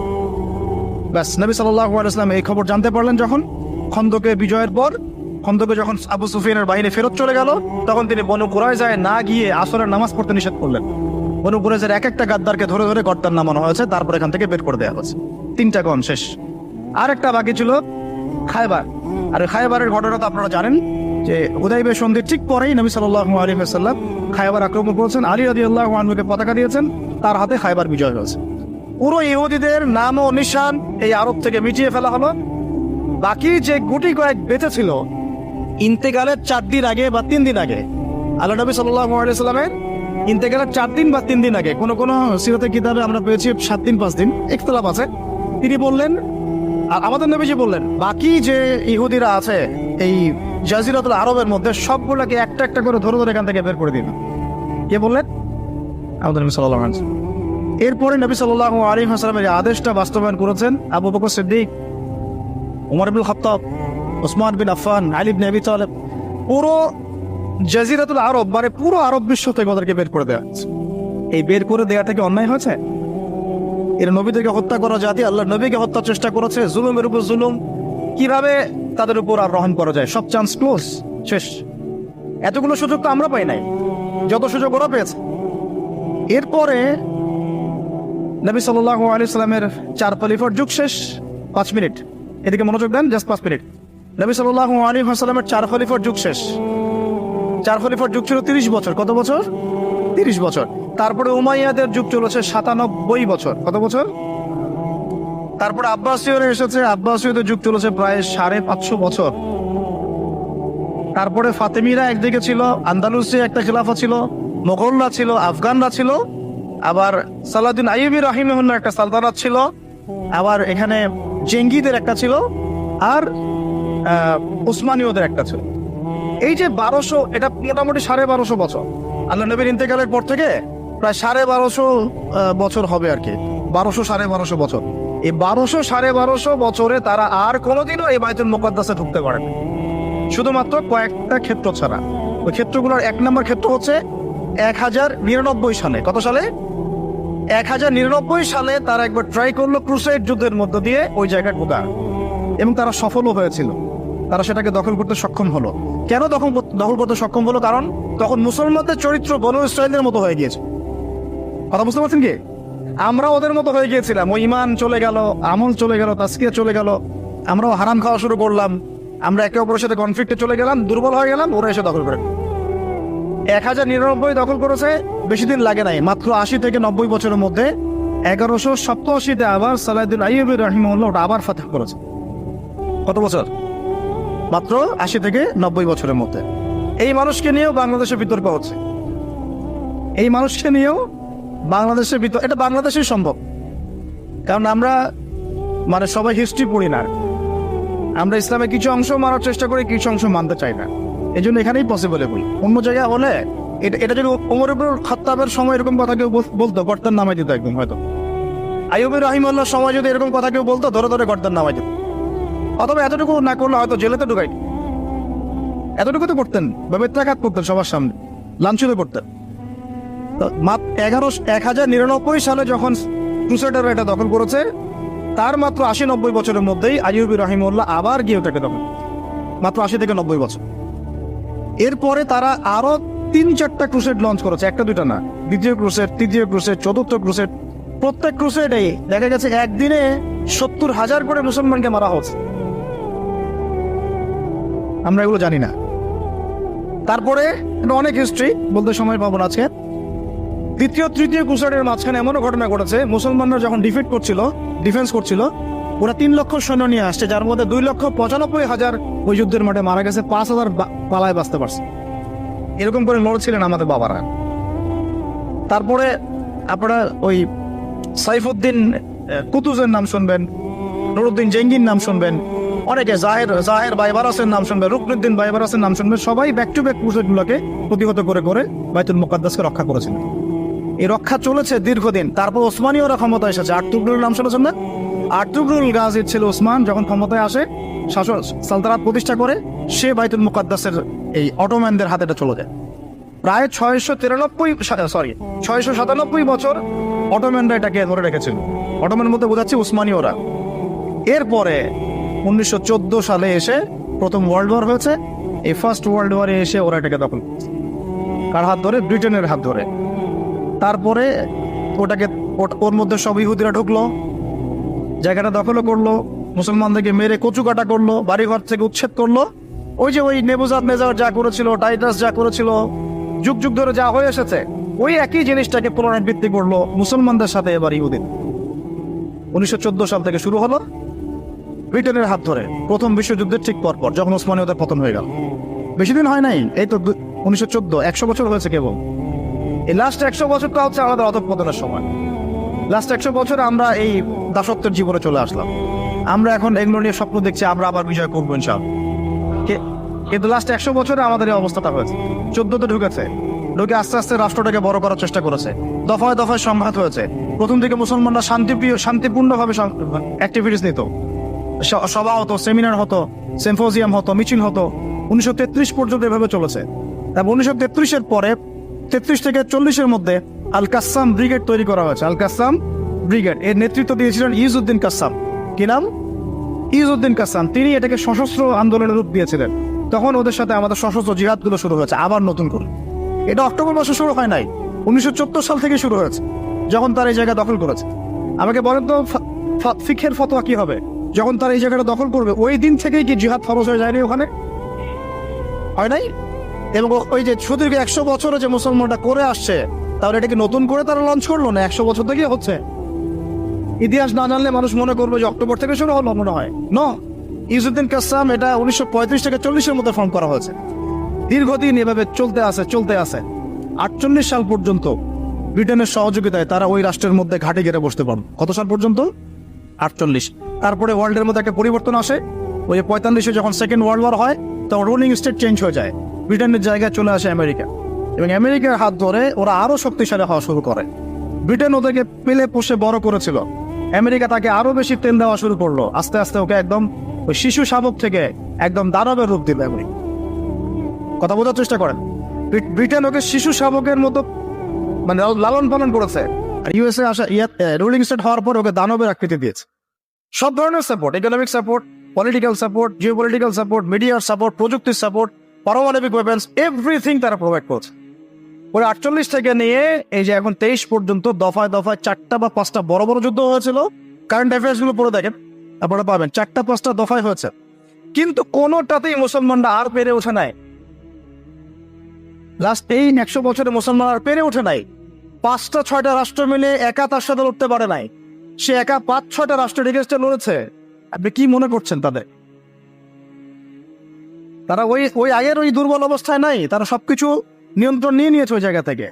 A: ব্যাস, নবী সাল্লাল্লাহু আলাইহি ওয়াসাল্লাম এই খবর জানতে পারলেন যখন, খন্দকে বিজয়ের পর, খন্দকে যখন আবু সুফিয়ানের বাহিনী ফেরত চলে গেল, তখন তিনি বনু কুরাইজায় না গিয়ে আসরের নামাজ পড়তে নিষেধ করলেন। বনু কুরাইজার এক একটা গাদ্দারকে ধরে ধরে গর্দান নামানো হয়েছে, তারপর এখান থেকে বের করে দেওয়া হয়েছে। তিনটা গণ শেষ। আর একটা বাকি ছিল খায়বার। আর খায়বারের ঘটনা তো আপনারা জানেন যে হুদাইবিয়া সন্ধির ঠিক পরেই নবী সাল্লাল্লাহু আলাইহি ওয়াসাল্লাম খায়বার আক্রমণ করেছেন। আলী রাদিয়াল্লাহু আনহুকে পতাকা দিয়েছেন, তার হাতে খায়বার বিজয় হয়েছে। পুরো ইহুদিদের নাম ও নিশান এই আরব থেকে মিটিয়ে ফেলা হলো। বাকি যে গুটি কয়েক বেঁচে ছিল, ইন্তেকালের 4 দিন আগে বা 3 দিন আগে, আল্লাহ নবী সাল্লাল্লাহু আলাইহি ওয়াসাল্লামের ইন্তেকালের 4 দিন বা 3 দিন আগে, কোন সিরাতের কিতাবে আমরা পেয়েছি 7 দিন 5 দিন, ইখতিলাফ আছে, তিনি বললেন, আমাদের নবীজি বললেন, বাকি যে ইহুদিরা আছে এই জাজিরাতুল আরবের মধ্যে, সবগুলোকে একটা একটা করে ধরে ধরে এখান থেকে বের করে দিন। কে বললেন? আমাদের নবী সাল্লাল্লাহু আলাইহি ওয়াসাল্লাম। এরপরে নবী সাল্লাল্লাহু আলাইহি ওয়াসাল্লামের আদেশটা বাস্তবায়ন করেছেন আবু বকর সিদ্দিক, ওমর ইবনুল খাত্তাব, ওসমান বিন আফফান, আলী ইবনে আবি তালেব। পুরো জাজিরাতুল আরব, মানে পুরো আরব বিশ্ব থেকে ওদেরকে বের করে দেওয়া হয়েছে। এই বের করে দেওয়া থেকে অন্যায় হয়েছে? এর নবীদেরকে হত্যা করা জাতি, আল্লাহ নবীকে হত্যার চেষ্টা করেছে, জুলুমের উপর জুলুম, কিভাবে তাদের উপর আর রহম করা যায়, সব চান্স ক্লোজ, শেষ। এতগুলো সুযোগ তো আমরা পাই নাই, যত সুযোগ ওরা পেয়েছে। এরপরে নবী সাল্লাল্লাহু আলাইহি ওয়াসাল্লামের 4 খলিফার যুগ শেষ। 5 মিনিট এদিকে মনোযোগ দেন, জাস্ট 5 মিনিট। নবী সাল্লাল্লাহু আলাইহি ওয়াসাল্লামের 4 খলিফার যুগ শেষ। 4 খলিফার যুগ ছিল 30 বছর। কত বছর? 30 বছর। তারপরে উমাইয়াদের যুগ চলেছে 97 বছর। কত বছর? তারপরে আব্বাসীয়রা এসেছে, আব্বাসীয়দের যুগ চলেছে প্রায় 550 বছর। তারপরে ফাতেমিরা একদিকে ছিল, আন্দালুসে একটা খিলাফা ছিল, মোগলরা ছিল, আফগানরা ছিল, আবার সালাউদ্দিন আইয়ুবী রাহিমাহুল্লাহ একটা সালতানাত ছিল, আবার এখানে জেঙ্গিদের একটা ছিল, আর উসমানীয়দের একটা ছিল। এই যে 1200, এটা মোটামুটি 1250 বছর। আল্লাহ নবীর ইন্তেকালের পর থেকে প্রায় 1250 বছর হবে আর কি, 1200-1250 বছর। এই 1200-1250 বছরে তারা আর কোনোদিনও এই বাইতুল মুকাদ্দাসে ঢুকতে পারেন, শুধুমাত্র কয়েকটা ক্ষেত্র ছাড়া। ওই ক্ষেত্রগুলোর 1 নম্বর ক্ষেত্র হচ্ছে 1099 সালে। কত সালে? 1099 সালে তারা একবার ট্রাই করলো ক্রুসেড যুদ্ধের মধ্য দিয়ে ওই জায়গায় ঢোকার, এবং তারা সফলও হয়েছিল। তারা সেটাকে দখল করতে সক্ষম হলো। কেন দখল করতে সক্ষম হলো? কারণ তখন মুসলমানদের চরিত্র বনু ইসরাইলের মতো হয়ে গিয়েছে। কথা বুঝতে পারছেন কি? আমরা ওদের মতো হয়ে গিয়েছিলাম। ওই ইমান চলে গেল, আমল চলে গেল, তাসকিয়া চলে গেল, আমরাও হারাম খাওয়া শুরু করলাম, আমরা একে অপরের সাথে কনফ্লিক্টে চলে গেলাম, দুর্বল হয়ে গেলাম, ওরা এসে দখল করে 1099 দখল করেছে। বেশি দিন লাগে নাই, মাত্র 80 থেকে 90 বছরের মধ্যে 1187-তে আবার সালাহউদ্দিন আইয়ুবী রাহিমাহুল্লাহ ওটা আবার ফাতহ করেছে। কত বছর? মাত্র 80 থেকে 90 বছরের মধ্যে। এই মানুষকে নিয়েও বাংলাদেশে বিতর্ক হচ্ছে, এই মানুষকে নিয়েও বাংলাদেশে বিতর্ক। এটা বাংলাদেশেই সম্ভব, কারণ আমরা মানে সবাই হিস্ট্রি পড়ি না, আমরা ইসলামের কিছু অংশ মানার চেষ্টা করি, কিছু অংশ মানতে চাই না। এই জন্য এখানেই পসিবল বলি। অন্য জায়গায় হলে এটা যদি ওমর ইবনে খাত্তাবের সময় এরকম কথা কেউ বলতো, গর্দান নামাই দিত একদম। হয়তো আইয়ুবী রাহিমাহুল্লাহর সময় যদি এরকম কথা কেউ বলতো, ধরে ধরে গর্দান নামাই দিত, অথবা এতটুকু না করলে হয়তো জেলেতে ঢুকাই, এতটুকু তো করতেন বা বেত্রাঘাত করতেন, সবার সামনে লাঞ্ছিত করতেন। 1099 সালে যখন ক্রুসেডাররা এটা দখল করেছে, তার মাত্র 80-90 বছরের মধ্যেই আইয়ুবী রাহিমাহুল্লাহ আবার গিয়ে ওটাকে দখল, মাত্র 80 থেকে 90 বছর। এরপরে তারা আরো 3-4টা ক্রুসেড লঞ্চ করেছে, একটা দুইটা না। দ্বিতীয় ক্রুসেড, তৃতীয় ক্রুসেড, চতুর্থ ক্রুসেড। প্রত্যেক ক্রুসেডেই দেখা গেছে একদিনে 70,000 করে মুসলমানকে মারা হচ্ছে। আমরা এগুলো জানি না। তারপরে অনেক হিস্ট্রি বলতে সময় পাবো না আজকে। দ্বিতীয় তৃতীয় ক্রুসেডের মাঝখানে এমনও ঘটনা ঘটেছে, মুসলমানরা যখন ডিফেন্স করছিল, ওরা 3 লক্ষ সৈন্য নিয়ে আসছে, যার মধ্যে 2,95,000 ওই যুদ্ধের মাঠে মারা গেছে, 5,000 পালায় বাঁচতে পারছে। এরকম করে লড়ছিলেন আমাদের বাবারা। তারপরে আপনারা ওই সাইফুদ্দিন কুতুজের নাম শুনবেন, নুরুদ্দিন জেঙ্গির নাম শুনবেন, অনেকে জাহের বাইবারাসের নাম শুনবেন, রুকনুদ্দিন বাইবারাসের নাম শুনবেন। সবাই ব্যাক টু ব্যাক ক্রুসেডগুলোকে প্রতিহত করে করে বাইতুল মুকাদ্দাসকে রক্ষা করেছিলেন। এই রক্ষা চলেছে দীর্ঘদিন। তারপর ওসমানীয়রা ক্ষমতায় এসেছে। আর্তুগরুল নাম শুনেছেন না? আর্তুগরুল গাজীর ছিল ওসমান, যখন ক্ষমতায় আসে, শাসন সালতানাত প্রতিষ্ঠা করে, সে বাইতুল মুকাদ্দাসের এই অটোম্যানদের হাতে চলে যায়। প্রায় 697 বছর অটোম্যানরা এটাকে ধরে রেখেছিল। অটোম্যানের মধ্যে বোঝাচ্ছে উসমানীয়রা। এরপরে 1914 সালে এসে প্রথম ওয়ার্ল্ড ওয়ার হয়েছে। এই ফার্স্ট ওয়ার্ল্ড ওয়ারে এসে ওরা এটাকে দখল, কার হাত ধরে? ব্রিটেনের হাত ধরে। তারপরে ওটাকে ওর মধ্যে সব ইহুদিরা ঢুকলো, জায়গাটা দখলও করলো, মুসলমানদেরকে মেরে কচু কাটা করলো, বাড়িঘর থেকে উচ্ছেদ করলো। ওই নেবুজাদনেজার যা করেছিল, টাইটাস যা করেছিল, যুগ যুগ ধরে যা হয়ে এসেছে, ওই একই জিনিসটাকে পুনরাবৃত্তি করলো মুসলমানদের সাথে এবার ইহুদিন। 1914 সাল থেকে শুরু হলো ব্রিটেনের হাত ধরে, প্রথম বিশ্বযুদ্ধের ঠিক পরপর, যখন ওসমানীয়দের পতন হয়ে গেল। বেশি দিন হয় নাই, এই তো 1914, 100 বছর হয়েছে কেবল। এই লাস্ট 100 বছরটা হচ্ছে আমাদের অধঃপতনের সময়। লাস্ট 100 বছরে আমরা এই দাসত্বের জীবনে চলে আসলাম। আমরা এখন এগুলো নিয়ে স্বপ্ন দেখছি, আমরা আবার বিজয় করবো ইনশাআল্লাহ। কিন্তু লাস্ট 100 বছরে আমাদের এই অবস্থাটা হয়েছে। 14তে ঢুকে আস্তে আস্তে রাষ্ট্রটাকে বড় করার চেষ্টা করেছে। দফায় দফায় সংঘাত হয়েছে। প্রথম দিকে মুসলমানরা শান্তিপূর্ণভাবে অ্যাক্টিভিটিস নিত, সভা হতো, সেমিনার হতো, সিম্পোজিয়াম হতো, মিছিল হতো। 1933 পর্যন্ত এভাবে চলেছে। তারপর 1933-এর পরে 33 থেকে 40-এর মধ্যে আল কাসাম ব্রিগেড তৈরি করা হয়েছে। আল কাসাম ব্রিগেড এর নেতৃত্ব দিয়েছিলেন ইজউদ্দিন কাসাম। কি নাম? ইজউদ্দিন কাসাম। তিনি এটাকে সশস্ত্র আন্দোলনের রূপ দিয়েছিলেন। তখন ওদের সাথে আমাদের সশস্ত্র জিহাদগুলো শুরু হয়েছে আবার নতুন করে। এটা অক্টোবর মাসে শুরু হয় নাই, 1914 সাল থেকে শুরু হয়েছে, যখন তারা এই জায়গা দখল করেছে। আমাকে বলেন তো ফিকহের ফতোয়া কি হবে যখন তারা এই জায়গাটা দখল করবে? ওই দিন থেকেই কি জিহাদ ফরজ হয়ে যায়নি ওখানে? হয় নাই? এবং ওই যে সুদীর্ঘ 100 বছরে যে মুসলমানরা করে আসছে, তাহলে এটাকে নতুন করে তারা লঞ্চ করলো না? 100 বছর থেকেই হচ্ছে। ইতিহাস না জানলে মানুষ মনে করবে যে অক্টোবর থেকে শুরু হলো, মনে হয় ন। ইজউদ্দিন কাসাম এটা 1935 থেকে 40-এর মধ্যে ফর্ম করা হয়েছে। দীর্ঘদিন এভাবে চলতে আসে। 48 সাল পর্যন্ত ব্রিটেনের সহযোগিতায় তারা ওই রাষ্ট্রের মধ্যে ঘাঁটি গেড়ে বসতে পারল। কত সাল পর্যন্ত? 48। তারপরে ওয়ার্ল্ডের মধ্যে একটা পরিবর্তন আসে। ওই 45-এ যখন সেকেন্ড ওয়ার্ল্ড ওয়ার হয়, তখন রুলিং স্টেট চেঞ্জ হয়ে যায়। ব্রিটেনের জায়গায় চলে আসে আমেরিকা, এবং আমেরিকার হাত ধরে ওরা আরো শক্তিশালী হওয়া শুরু করে। ব্রিটেন ওদেরকে পেলে পোষে বড় করেছিল, আমেরিকা তাকে আরো বেশি তেল দেওয়া শুরু করলো। আস্তে আস্তে ওকে একদম ওই শিশু শাবক থেকে একদম দানবের রূপ দিল আমেরিকা। কথা বোঝার চেষ্টা করেন। ব্রিটেন ওকে শিশু শাবকের মতো মানে লালন পালন করেছে, আর ইউএসএ আসা রুলিং স্টেট হওয়ার পর ওকে দানবের আকৃতি দিয়েছে। সব ধরনের support, economic support, political support, geopolitical support, মিডিয়ার সাপোর্ট, প্রযুক্তির সাপোর্ট, পারমাণবিক ওয়েপন্স, এভরিথিং তারা প্রোভাইড করছে। ওই 48 থেকে নিয়ে এই যে এখন 23 পর্যন্ত দফায় দফায় 4টা বা 5টা বড় বড় যুদ্ধ হয়েছিল। কারেন্ট অ্যাফেয়ার্স গুলো পড়ে দেখেন, আপনারা পাবেন 4টা 5টা দফায় হয়েছে। কিন্তু কোনোটাতেই মুসলমানরা আর পেরে ওঠে নাই। লাস্ট এই 100 বছরে মুসলমান আর পেরে ওঠে নাই। 5-6টা রাষ্ট্র মিলে একা তার সাথে লড়তে পারে নাই। সে একা 5-6টা রাষ্ট্রের এগেইনস্টে লড়েছে। আপনি কি মনে করছেন তাদের? তারা ওই আগের ওই দুর্বল অবস্থায় নাই, তারা সবকিছু নিয়ন্ত্রণ নিয়ে নিয়েছে ওই জায়গা থেকে।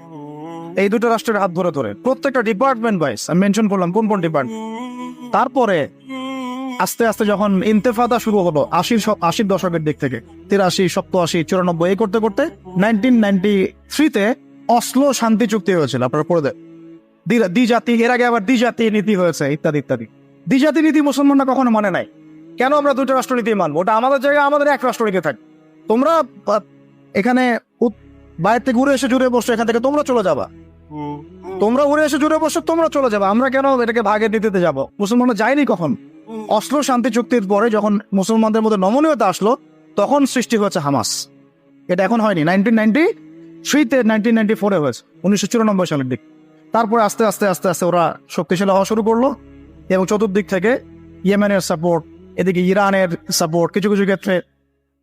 A: এই দুটো রাষ্ট্রের হাত ধরে ধরে প্রত্যেকটা ডিপার্টমেন্ট ওয়াইজ আমি মেনশন করলাম কোন কোন ডিপার্টমেন্ট। তারপরে আস্তে আস্তে যখন ইন্তেফাদা শুরু হলো 80 দশকের দিক থেকে, 83, 87, 94 এই করতে করতে 1993-তে অসলো শান্তি চুক্তি হয়েছিল। আপনারা পড়ে দেন দ্বিজাতি, এর আগে আবার দ্বিজাতি নীতি হয়েছে ইত্যাদি ইত্যাদি। দ্বিজাতি নীতি মুসলমানরা কখনো মানে নাই। কেন আমরা দুটো রাষ্ট্রনীতি মানবো? ওটা আমাদের জায়গায় আমাদের এক রাষ্ট্রনীতি থাকে। তোমরা এখানে বাইরে থেকে উড়ে এসে জুড়ে বসছো, এখান থেকে তোমরা চলে যাবা। তোমরা উড়ে এসে জুড়ে বসছো, তোমরা চলে যাবা। আমরা কেন এটাকে ভাগে দিতে যাবো? মুসলমানরা যায়নি কখন? অসলো শান্তি চুক্তির পরে যখন মুসলমানদের মধ্যে নমনীয়তা আসলো তখন সৃষ্টি হয়েছে হামাস। এটা এখন হয়নি, 1993-তে 1994-এ হয়েছে, 1994 সালের দিক। তারপরে আস্তে আস্তে আস্তে আস্তে ওরা শক্তিশালী হওয়া শুরু করলো এবং চতুর্দিক থেকে ইয়েমেনের সাপোর্ট, এদিকে ইরানের সাপোর্ট, কিছু কিছু ক্ষেত্রে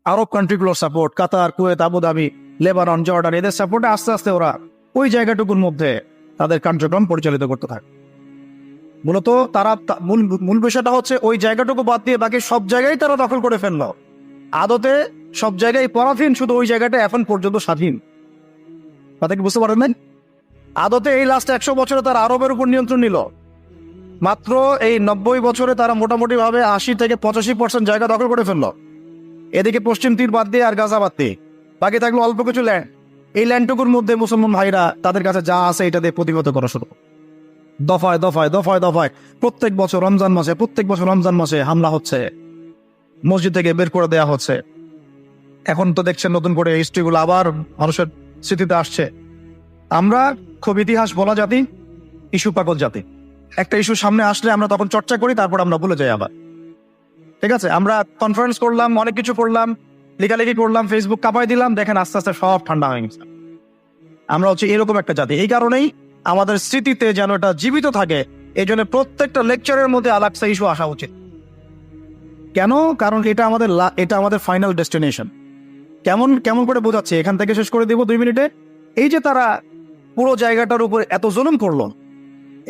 A: আরব কান্ট্রিগুলোর সাপোর্ট, কাতার, কুয়েত, আবুধাবি, লেবানন, জর্ডান, এদের সাপোর্টে আস্তে আস্তে ওরা ওই জায়গাটুকুর মধ্যে তাদের কার্যক্রম পরিচালিত করতে থাকে। মূলত তারা মূল বিষয়টা হচ্ছে ওই জায়গাটুকু বাদ দিয়ে বাকি সব জায়গায় তারা দখল করে ফেললো। আদতে সব জায়গায় পরাধীন, শুধু ওই জায়গাটা এখন পর্যন্ত স্বাধীন। কথা কি বুঝতে পারেন? আদতে এই লাস্ট 100 বছরে তারা আরবের উপর নিয়ন্ত্রণ নিল। মাত্র এই 90 বছরে তারা মোটামুটি ভাবে 80-85% জায়গা দখল করে ফেললো। এদিকে পশ্চিম তীর বাদ দিয়ে আর গাজা বাদ দিয়ে বাকি থাকলো অল্প কিছু ল্যান্ড। এই ল্যান্ডটুকুর মধ্যে মুসলমান ভাইরা তাদের কাছে যা আছে এটা দিয়ে প্রতিহত করা শুরু। দফায় দফায় দফায় দফায় প্রত্যেক বছর রমজান মাসে হামলা হচ্ছে, মসজিদ থেকে বের করে দেয়া হচ্ছে। এখন তো দেখছেন নতুন করে হিস্ট্রিগুলো আবার মানুষের স্মৃতিতে আসছে। আমরা খুব ইতিহাস বলা জাতি, ইস্যু পাগল জাতি। একটা ইস্যু সামনে আসলে আমরা তখন চর্চা করি, তারপর আমরা ভুলে যাই আবার। ঠিক আছে, আমরা কনফারেন্স করলাম, অনেক কিছু করলাম, লেখালেখি করলাম, ফেসবুক কাঁপাই দিলাম, দেখেন আস্তে আস্তে সব ঠান্ডা হয়ে গেছে। আমরা হচ্ছে এরকম একটা জাতি। এই কারণেই আমাদের স্মৃতিতে যেন এটা জীবিত থাকে, এই জন্য প্রত্যেকটা লেকচারের মধ্যে আল-আকসা ইস্যু আসা উচিত। কেন? কারণ এটা আমাদের ফাইনাল ডেস্টিনেশন। কেমন করে বোঝাচ্ছে, এখান থেকে শেষ করে দিব 2 মিনিটে। এই যে তারা পুরো জায়গাটার উপর এত জুলুম করলো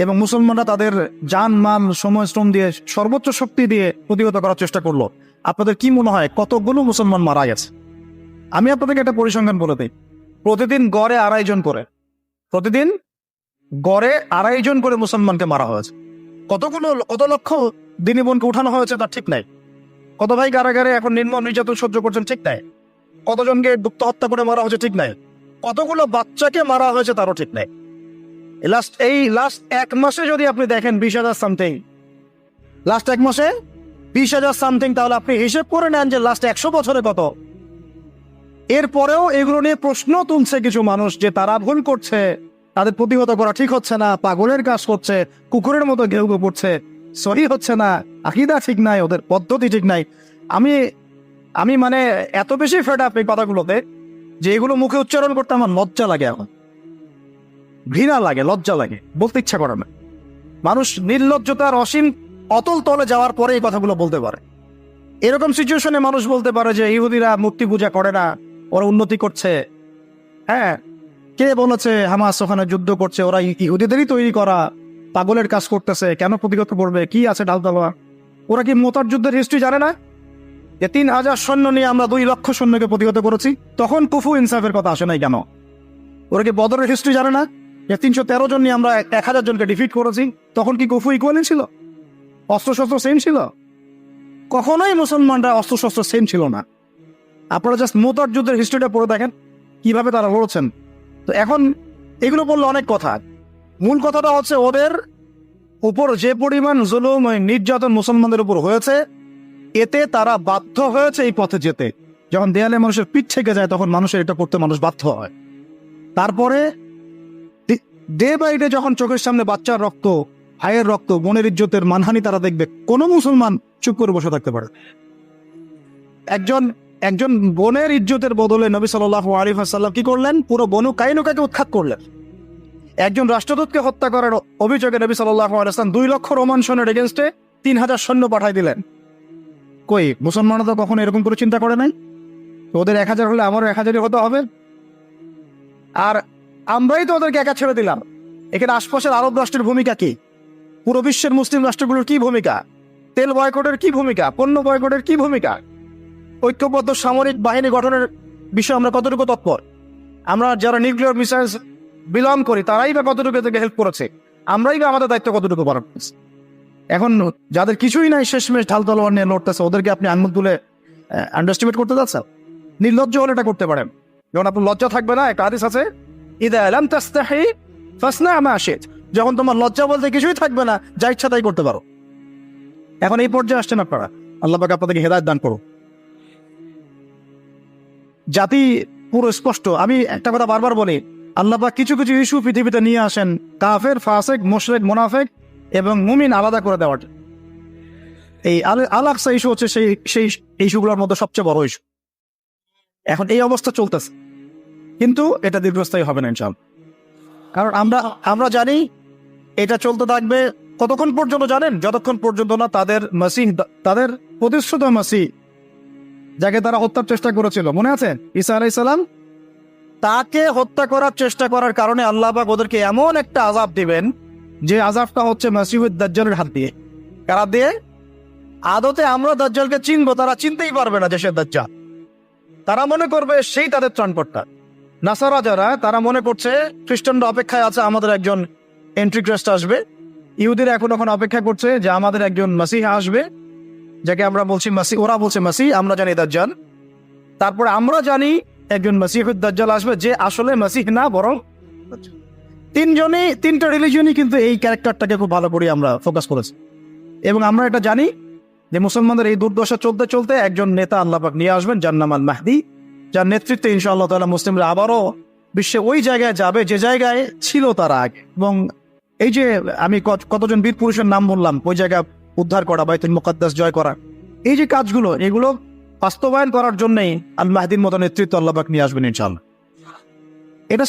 A: এবং মুসলমানরা তাদের জান মাল সময় শ্রম দিয়ে সর্বোচ্চ শক্তি দিয়ে প্রতিহত করার চেষ্টা করলো। আপনাদের কি মনে হয় কতগুলো মুসলমান মারা গেছে? আমি আপনাদেরকে একটা পরিসংখ্যান বলে দিই। প্রতিদিন গড়ে 2.5 জন করে মুসলমানকে মারা হয়েছে। কত লক্ষ দিনী বোনকে উঠানো হয়েছে তার ঠিক নাই। কত ভাই কারাগারে এখন নির্মম নির্যাতন সহ্য করছেন ঠিক নাই। কতজনকে গুপ্ত হত্যা করে মারা হয়েছে ঠিক নাই। কতগুলো বাচ্চাকে মারা হয়েছে তারও ঠিক নাই। লাস্ট 1 মাসে যদি আপনি দেখেন 20,000 সামথিং, লাস্ট 1 মাসে 20,000 সামথিং, তাহলে আপনি হিসেব করে নেন যে লাস্ট 100 বছরে কত। এরপরেও এগুলো নিয়ে প্রশ্ন তুলছে কিছু মানুষ যে তারা ভুল করছে, তাদের প্রতিহত করা ঠিক হচ্ছে না, পাগলের কাজ করছে, কুকুরের মতো ঘেউ ঘেউ পড়ছে, সহি হচ্ছে না, আকীদা ঠিক নাই, ওদের পদ্ধতি ঠিক নাই। আমি মানে এত বেশি ফেড আপ এই কথাগুলোতে যে এগুলো মুখে উচ্চারণ করতে আমার লজ্জা লাগে, এখন ঘৃণা লাগে, লজ্জা লাগে, বলতে ইচ্ছা করে না। মানুষ নির্লজ্জতার অসীম অতল তলে যাওয়ার পরে এই কথাগুলো বলতে পারে। এরকম সিচুয়েশনে মানুষ বলতে পারে যে ইহুদিরা মূর্তি পূজা করে না, ওরা উন্নতি করছে। হ্যাঁ, কে বলেছে হামাস ওখানে যুদ্ধ করছে? ওরা ইহুদিদেরই তৈরি করা, পাগলের কাজ করতেছে, কেন প্রতিহত করবে? কি আছে ডালতলা? ওরা কি মোতার যুদ্ধের হিস্ট্রি জানে না? যে 3,000 সৈন্য নিয়ে আমরা 2 লক্ষ সৈন্যকে প্রতিহত করেছি, তখন কুফু ইনসাফের কথা আসে নাই কেন? ওরা কি বদরের হিস্ট্রি জানে না? যে 313 জন নিয়ে আমরা 1,000 জনকে ডিফিট করেছি, তখন কি কুফু ইকুয়ালি ছিল? অস্ত্রশস্ত্র সেম ছিল? কখনোই মুসলমানরা অস্ত্রশস্ত্র সেম ছিল না। আপনারা জাস্ট মোতার যুদ্ধের হিস্ট্রিটা পড়ে দেখেন কিভাবে তারা লড়ছেন। তো এখন এগুলো বললে অনেক কথা, মূল কথাটা হচ্ছে ওদের উপর যে পরিমাণ জুলুম নির্যাতন মুসলমানদের উপর হয়েছে, এতে তারা বাধ্য হয়েছে এই পথে যেতে। যখন দেয়ালে মানুষের পিঠ থেকে যায় তখন মানুষের এটা করতে মানুষ বাধ্য হয়। তারপরে ডে বাই ডে যখন চোখের সামনে বাচ্চার রক্ত, ভাইয়ের রক্ত, বোনের ইজ্জতের মানহানি তারা দেখবে, কোনো মুসলমান চুপ করে বসে থাকতে পারে? একজন বোনের ইজ্জতের বদলে নবী সাল্লাল্লাহু আলাইহি ওয়াসাল্লাম কি করলেন? পুরো বনু কাইনুকাকে উৎখাত করলেন। একজন রাষ্ট্রদূতকে হত্যা করার অভিযোগে নবী সাল্লাল্লাহু আলাইহি ওয়াসাল্লাম 2 লক্ষ রোমান সৈন্যের এগেইনস্টে 3,000 সৈন্য পাঠাই দিলেন। কই মুসলমানরা তো কখনো এরকম করে চিন্তা করে নাই। তো ওদের 1000 হলে আমারও 1000 হতে হবে। আর আমরাই তো ওদেরকে একা ছেড়ে দিলাম। এখানে আশপাশের আরব রাষ্ট্রের ভূমিকা কি? পুরো বিশ্বের মুসলিম রাষ্ট্রগুলোর কি ভূমিকা? তেল বয়কটের কি ভূমিকা? পণ্য বয়কটের কি ভূমিকা? ঐক্যবদ্ধ সামরিক বাহিনী গঠনের বিষয়ে আমরা কতটুকু তৎপর? আমরা যারা নিউক্লিয়ার মিসাইলস বিলং করি তারাই বা কতটুকু এদেরকে হেল্প করেছে? আমরাই বা আমাদের দায়িত্ব কতটুকু পালন করছি? এখন যাদের কিছুই নাই শেষমেশ ঢাল তলোয়ার নিয়ে লড়তেছে, ওদেরকে আপনি আঙুল তুলে আন্ডারস্টিমেট করতে যাচ্ছেন? নির্লজ্জ হলে এটা করতে পারেন। যখন আপনার লজ্জা থাকবে না, একটা হাদিস আছে, ইদা লাম তাস্তাহি ফাসনা মা শিত, যখন তোমার লজ্জা বলতে কিছুই থাকবে না, যা ইচ্ছা তাই করতে পারো। এখন এই পর্যায়ে আসছেন আপনারা, আল্লাহ পাক আপনাদেরকে হেদায়েত দান করুন। জাতি পুরো স্পষ্ট। আমি একটা কথা বারবার বলি, আল্লাহ পাক কিছু কিছু ইস্যু পৃথিবীতে নিয়ে আসেন কাফের, ফাসেক, মুশরিক, মুনাফিক এবং মুমিন আলাদা করে দেওয়ার। এই আল-আকসা ইস্যু হচ্ছে সেই ইস্যুগুলোর মধ্যে সবচেয়ে বড় ইস্যু। এখন এই অবস্থা চলতেছে, কিন্তু এটা দীর্ঘস্থায়ী হবে না ইনশাআল্লাহ। কারণ আমরা জানি এটা চলতে থাকবে কতক্ষণ পর্যন্ত জানেন? যতক্ষণ পর্যন্ত না তাদের মাসিহ, তাদের প্রতিশ্রুত মাসিহ, যাকে তারা হত্যার চেষ্টা করেছিল, মনে আছে ঈসা আলাইহিস সালাম, তাকে হত্যা করার চেষ্টা করার কারণে আল্লাহ পাক ওদেরকে এমন একটা আযাব দিবেন, যে আযাবটা হচ্ছে মাসিহুদ দাজ্জালের হাত দিয়ে। কারা দিয়ে? আদতে আমরা দাজ্জালকে চিনবো, তারা চিনতেই পারবে না যে সে দাজ্জাল। তারা মনে করবে সেই তাদের ত্রাণকর্তা। নাসারা যারা, তারা মনে করছে খ্রিস্টানরা অপেক্ষায় আছে আমাদের একজন এন্ট্রিক্রাস্ট আসবে। ইহুদিরা এখন অপেক্ষা করছে যে আমাদের একজন মাসিহ আসবে, যাকে আমরা বলছি মাসিহ, ওরা বলছে মাসিহ, আমরা জানি দাজ্জাল। তারপরে আমরা জানি একজন মাসিহুদ দাজ্জাল আসবে, যে আসলে মাসিহ না বরং তিনটা রিলিজিয়নই কিন্তু এই ক্যারেক্টারটাকে খুব ভালো করে আমরা ফোকাস করেছি। এবং আমরা এটা জানি যে মুসলমানদের এই দুর্দশা চলতে চলতে একজন নেতা আল্লাহ পাক নিয়ে আসবেন, যার নাম আল মাহদি, যার নেতৃত্বে ইনশাআল্লাহ তাআলা মুসলিমরা আবারও বিশ্বে ওই জায়গায় যাবে যে জায়গায় ছিল তারা আগে। এবং এই যে আমি কতজন বীর পুরুষের নাম বললাম, ওই জায়গা উদ্ধার করা, বাইতুল মুকাদ্দাস জয় করা, এই যে কাজগুলো, এগুলো বাস্তবায়ন করার জন্যই আল মাহদির মতো নেতৃত্ব আল্লাহ পাক নিয়ে আসবেন ইনশাআল্লাহ। এটা